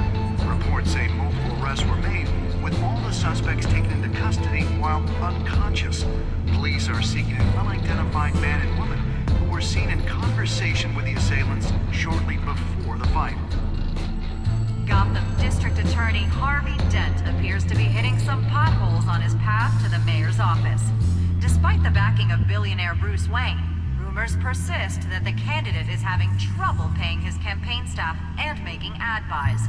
Reports say multiple arrests were made, with all the suspects taken into custody while unconscious. Police are seeking an unidentified man and woman who were seen in conversation with the assailants shortly before the fight. Gotham District Attorney Harvey Dent appears to be hitting some potholes on his path to the mayor's office. Despite the backing of billionaire Bruce Wayne, rumors persist that the candidate is having trouble paying his campaign staff and making ad buys.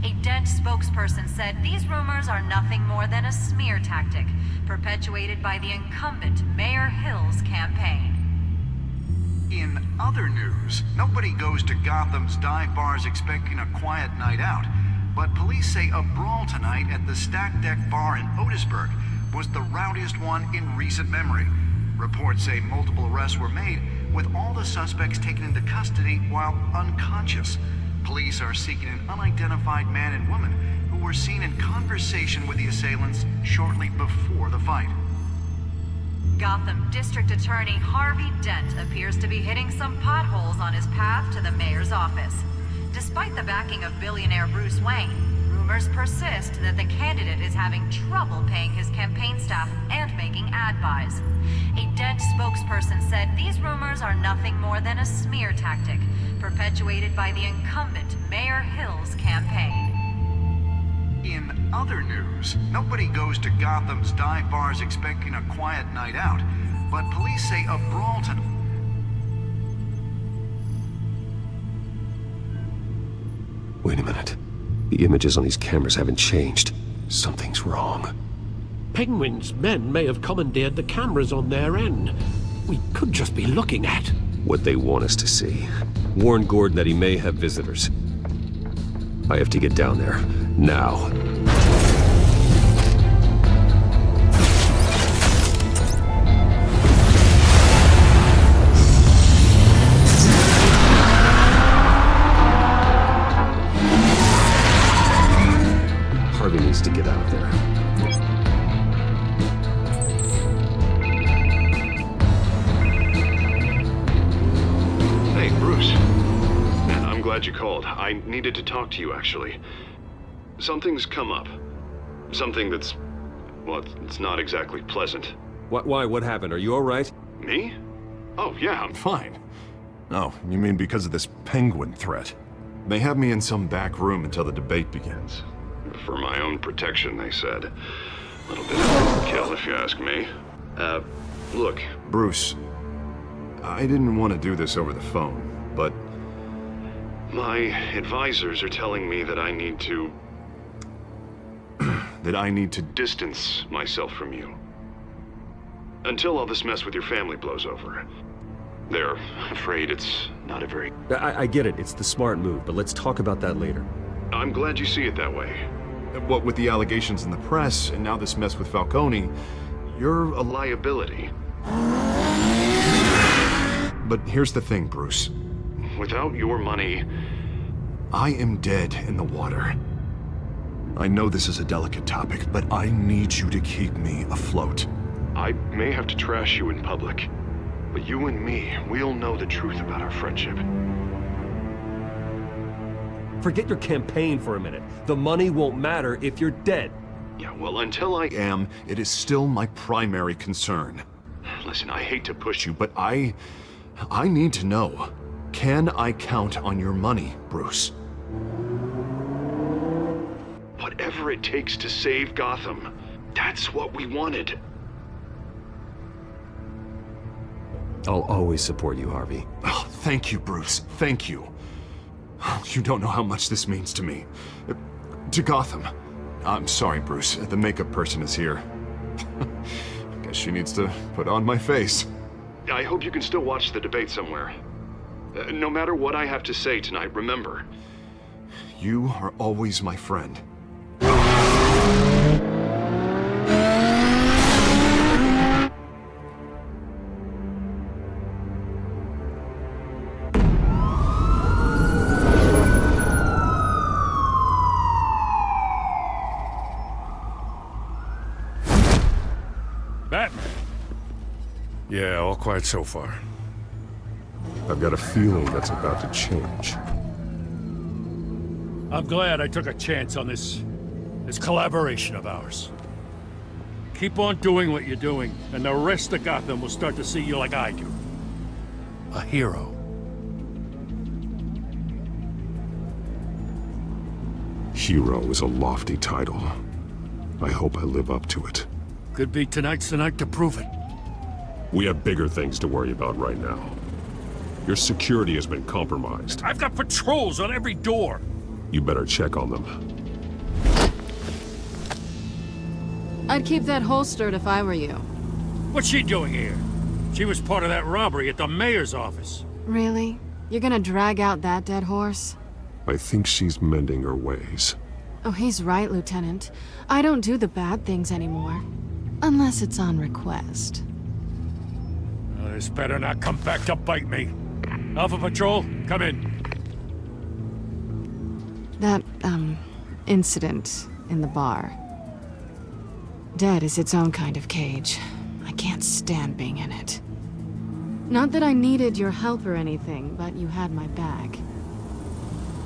A Dent spokesperson said these rumors are nothing more than a smear tactic, perpetuated by the incumbent Mayor Hill's campaign. In other news, nobody goes to Gotham's dive bars expecting a quiet night out, but police say a brawl tonight at the Stack Deck Bar in Otisburg was the rowdiest one in recent memory. Reports say multiple arrests were made, with all the suspects taken into custody while unconscious. Police are seeking an unidentified man and woman who were seen in conversation with the assailants shortly before the fight. Gotham District Attorney Harvey Dent appears to be hitting some potholes on his path to the mayor's office. Despite the backing of billionaire Bruce Wayne, rumors persist that the candidate is having trouble paying his campaign staff and making ad buys. A Dent spokesperson said these rumors are nothing more than a smear tactic, perpetuated by the incumbent Mayor Hill's campaign. In other news, nobody goes to Gotham's dive bars expecting a quiet night out, but police say a brawl tonight. Wait a minute. The images on these cameras haven't changed. Something's wrong. Penguin's men may have commandeered the cameras on their end. We could just be looking at what they want us to see. Warn Gordon that he may have visitors. I have to get down there. Now. Harvey needs to get out there. Hey, Bruce. Man, I'm glad you called. I needed to talk to you, actually. Something's come up. Something that's... well, it's not exactly pleasant. Why? What happened? Are you all right? Me? Oh, yeah, I'm fine. Oh, you mean because of this penguin threat? They have me in some back room until the debate begins. For my own protection, they said. A little bit of overkill, if you ask me. Look, Bruce, I didn't want to do this over the phone, but my advisors are telling me that I need to... that I need to distance myself from you. Until all this mess with your family blows over. They're afraid it's not a very... I get it. It's the smart move, but let's talk about that later. I'm glad you see it that way. What with the allegations in the press, and now this mess with Falcone, you're a liability. But here's the thing, Bruce. Without your money, I am dead in the water. I know this is a delicate topic, but I need you to keep me afloat. I may have to trash you in public, but you and me, we'll know the truth about our friendship. Forget your campaign for a minute. The money won't matter if you're dead. Yeah, well, until I am, it is still my primary concern. Listen, I hate to push you, but I need to know. Can I count on your money, Bruce? Whatever it takes to save Gotham, that's what we wanted. I'll always support you, Harvey. Oh, thank you, Bruce. Thank you. You don't know how much this means to me. To Gotham. I'm sorry, Bruce. The makeup person is here. Guess she needs to put on my face. I hope you can still watch the debate somewhere. No matter what I have to say tonight, remember, you are always my friend. Batman. Yeah, all quiet so far. I've got a feeling that's about to change. I'm glad I took a chance on this collaboration of ours. Keep on doing what you're doing, and the rest of Gotham will start to see you like I do. A hero. Hero is a lofty title. I hope I live up to it. Could be tonight's the night to prove it. We have bigger things to worry about right now. Your security has been compromised. I've got patrols on every door. You better check on them. I'd keep that holstered if I were you. What's she doing here? She was part of that robbery at the mayor's office. Really? You're gonna drag out that dead horse? I think she's mending her ways. Oh, he's right, Lieutenant. I don't do the bad things anymore. Unless it's on request. Well, this better not come back to bite me. Alpha Patrol, come in. That, incident in the bar. Dead is its own kind of cage. I can't stand being in it. Not that I needed your help or anything, but you had my back.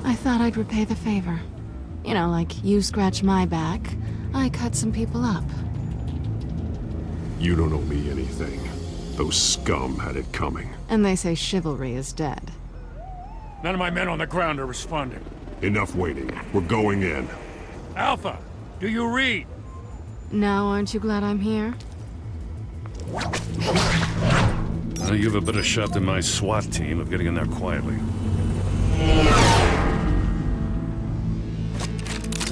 I thought I'd repay the favor. You know, like you scratch my back, I cut some people up. You don't owe me anything. Those scum had it coming. And they say chivalry is dead. None of my men on the ground are responding. Enough waiting. We're going in. Alpha, do you read? Now aren't you glad I'm here? You have a better shot than my SWAT team of getting in there quietly.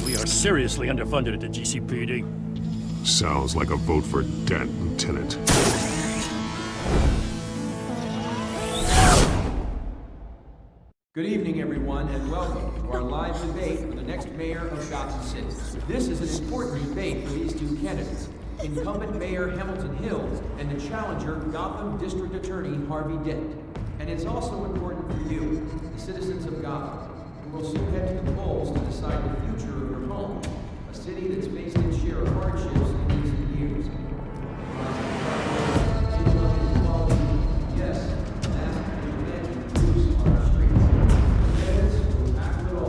We are seriously underfunded at the GCPD. Sounds like a vote for Dent, Lieutenant. Good evening, everyone, and welcome to our live debate for the next mayor of Gotham City. This is an important debate for these two candidates, incumbent Mayor Hamilton Hill and the challenger Gotham District Attorney Harvey Dent. And it's also important for you, the citizens of Gotham, who will soon head to the polls to decide the future of your home, a city that's faced its share of hardships in recent years. Yes, that's the event Bruce on our streets. Candidates will tackle it all.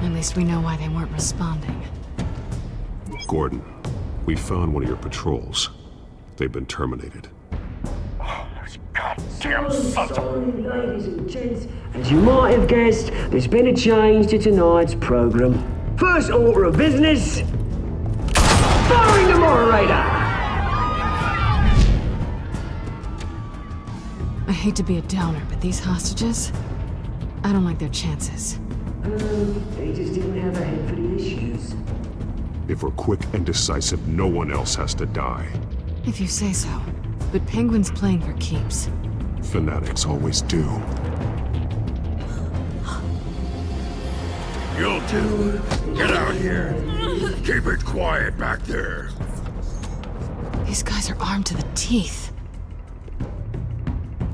At least we know why they weren't responding. Gordon, we found one of your patrols. They've been terminated. Goddamn sons of... Ladies and gents, as you might have guessed, there's been a change to tonight's program. First order of business... firing the moderator! I hate to be a downer, but these hostages... I don't like their chances. They just didn't have a head for the issues. If we're quick and decisive, no one else has to die. If you say so. But Penguin's playing for keeps. Fanatics always do. You two, get out here. Keep it quiet back there. These guys are armed to the teeth.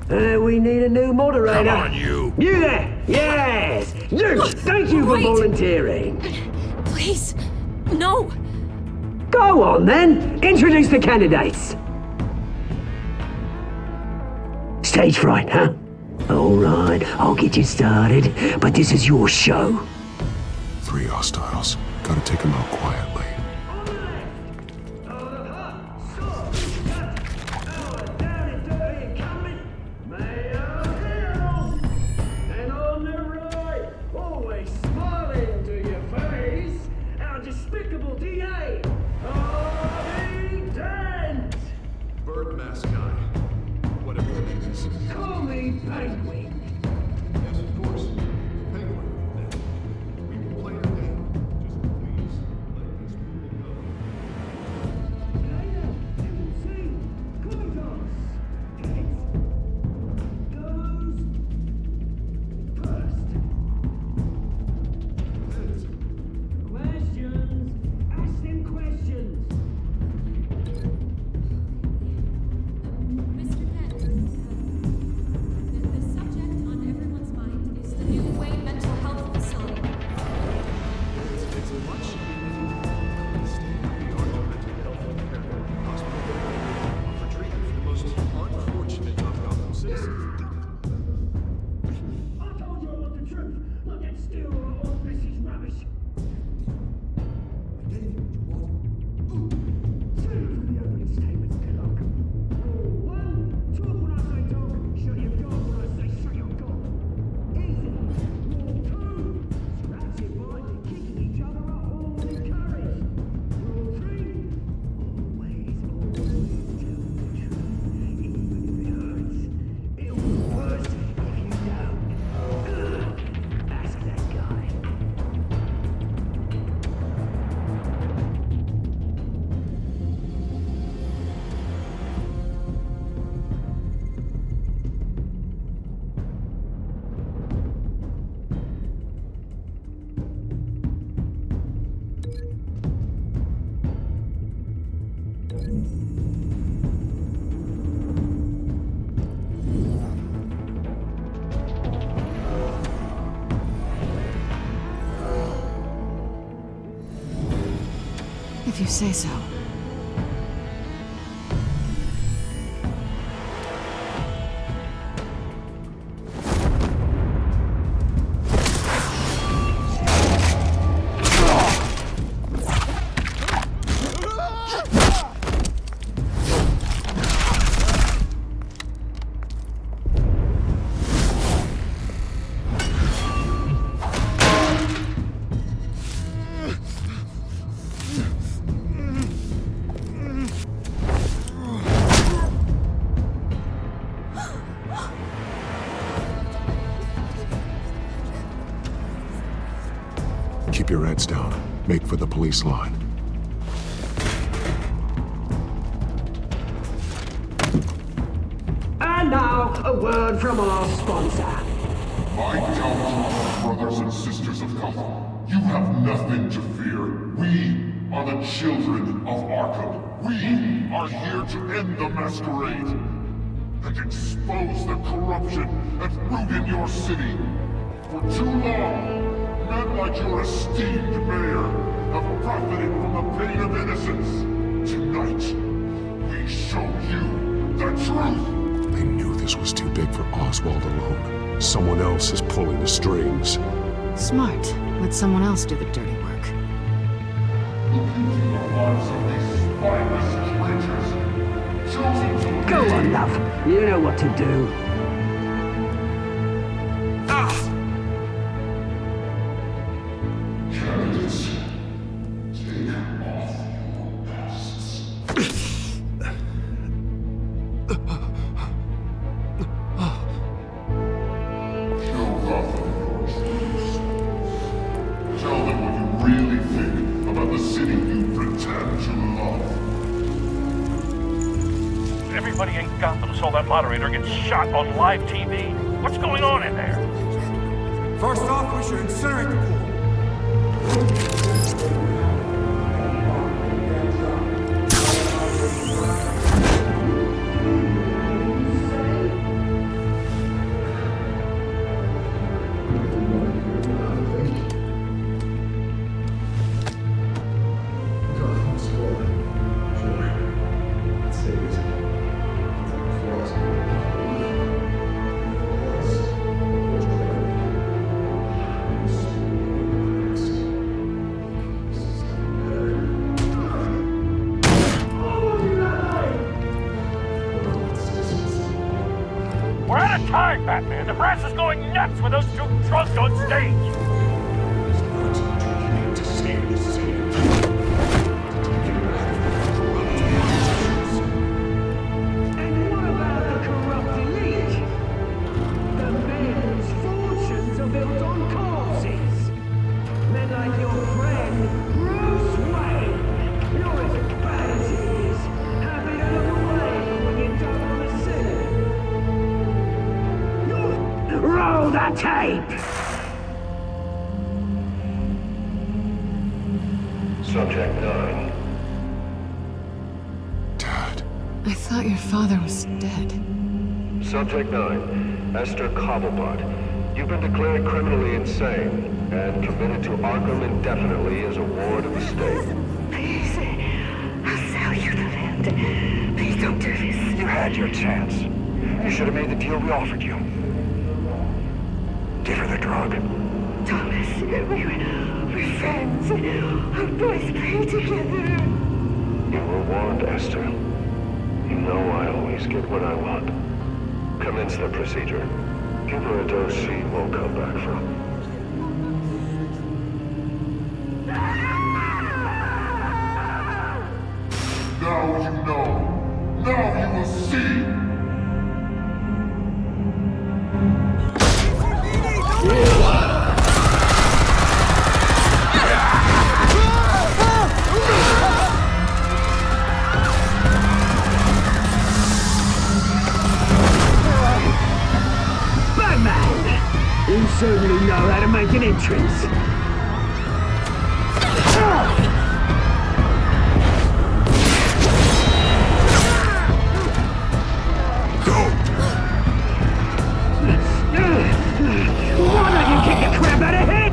We need a new moderator. Come on, you. You there! Yes! You! Thank you for volunteering. Please, no. Go on, then. Introduce the candidates. Stage fright, huh? All right, I'll get you started, but this is your show. 3 hostiles. Gotta take them out quietly. you say so. Keep your heads down. Make for the police line. And now, a word from our sponsor. I tell to our brothers and sisters of Gotham, you have nothing to fear. We are the children of Arkham. We are here to end the masquerade and expose the corruption and root in your city. For too long, men like your esteemed mayor have profited from the pain of innocence. Tonight, we show you the truth. They knew this was too big for Oswald alone. Someone else is pulling the strings. Smart. Let someone else do the dirty work. Look into the lives of these spineless creatures, choosing to Go on, love. You know what to do. Candidates, take off your masks. Show Gotham your truths. Tell them what you really think about the city you pretend to love. Everybody in Gotham saw that moderator get shot on live TV. What's going on in there? First off, we should incinerate the pool. We're out of time, Batman. The brass is going nuts with those two drunks on stage. And what about the corrupt elite? The men's fortunes are built on corpses. Men like your friend, Bruce Wayne. You're as bad as he is. Happy to look away when you're done on the scene. Roll the tape! Subject 9. I thought your father was dead. Subject 9, Esther Cobblepot. You've been declared criminally insane and committed to Arkham indefinitely as a ward of the state. Please, I'll sell you the land. Please don't do this. You had your chance. You should have made the deal we offered you. Give her the drug. Thomas, we're friends. Our boys play together. You were warned, Esther. You know I always get what I want. Commence the procedure. Give her a dose she won't come back from. Now you know. Now you will see. Batman! You certainly know how to make an entrance. Why don't you kick the crap out of him?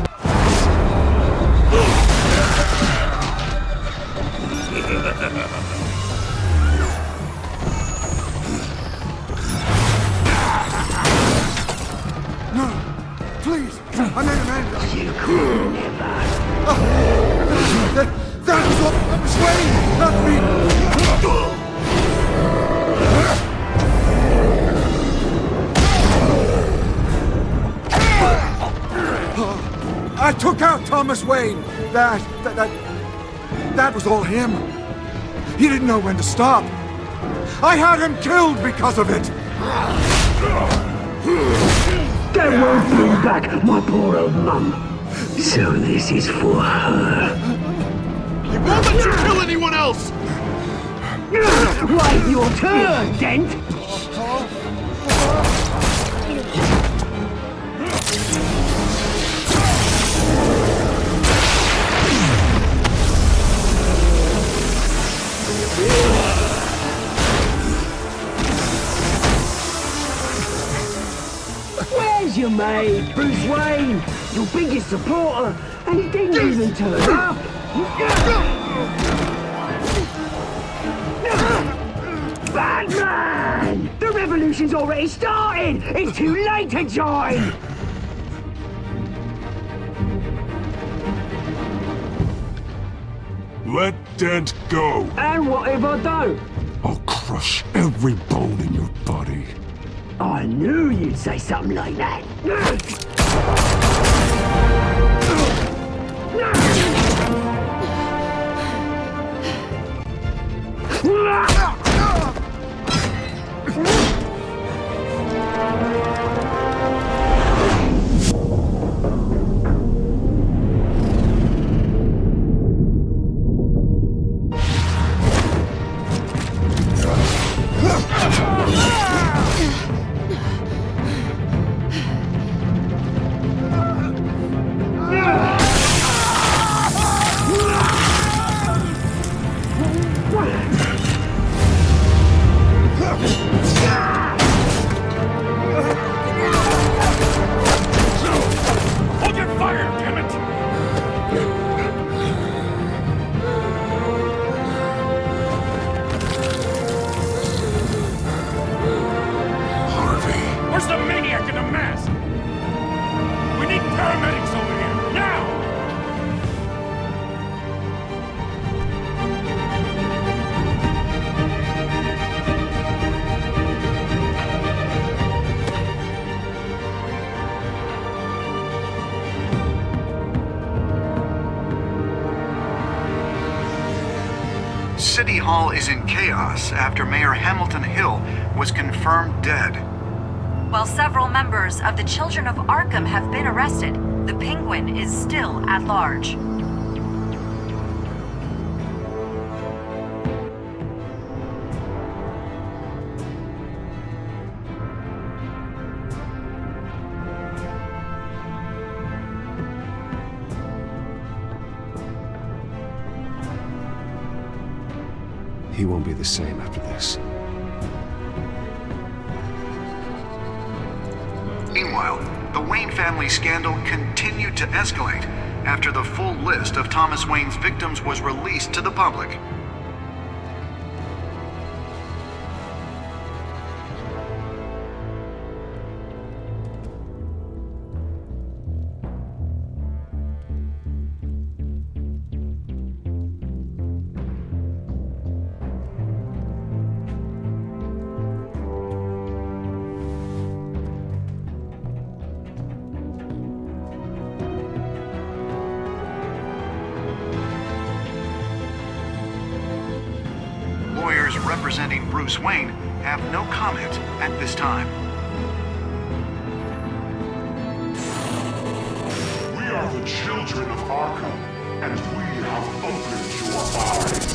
took out Thomas Wayne. That was all him. He didn't know when to stop. I had him killed because of it. That won't bring back my poor old mum. So this is for her. He won't let you kill anyone else! Right, your turn, Dent! Where's your mate, Bruce Wayne? Your biggest supporter, and he didn't even turn up! Batman! The revolution's already started! It's too late to join! Let Dent go! And what if I don't? I'll crush every bone in your body. I knew you'd say something like that. Hold your fire, damn it! Harvey. Where's the maniac in the mask? We need paramedics over here, now! City Hall is in chaos after Mayor Hamilton Hill was confirmed dead. While several members of the Children of Arkham have been arrested, the Penguin is still at large. He won't be the same after this. Meanwhile, the Wayne family scandal continued to escalate after the full list of Thomas Wayne's victims was released to the public. Lawyers representing Bruce Wayne have no comment at this time. We are the children of Arkham, and we have opened your eyes.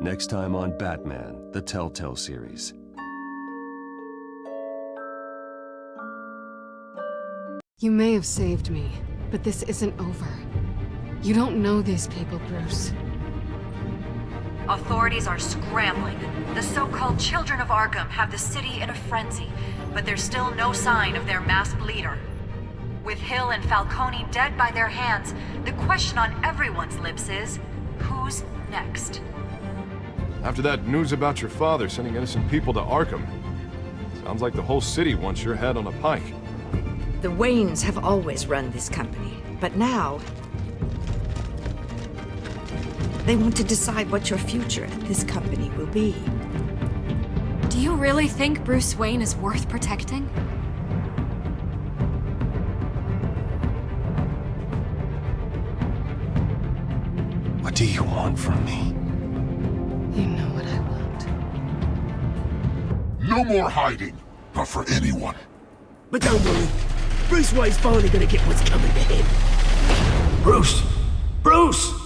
Next time on Batman, the Telltale series. You may have saved me, but this isn't over. You don't know these people, Bruce. Authorities are scrambling. The so-called Children of Arkham have the city in a frenzy, but there's still no sign of their masked leader. With Hill and Falcone dead by their hands, the question on everyone's lips is, who's next? After that news about your father sending innocent people to Arkham, sounds like the whole city wants your head on a pike. The Waynes have always run this company, but now they want to decide what your future at this company will be. Do you really think Bruce Wayne is worth protecting? What do you want from me? You know what I want. No more hiding, not for anyone. But don't worry, Bruce Wayne's finally gonna get what's coming to him. Bruce! Bruce!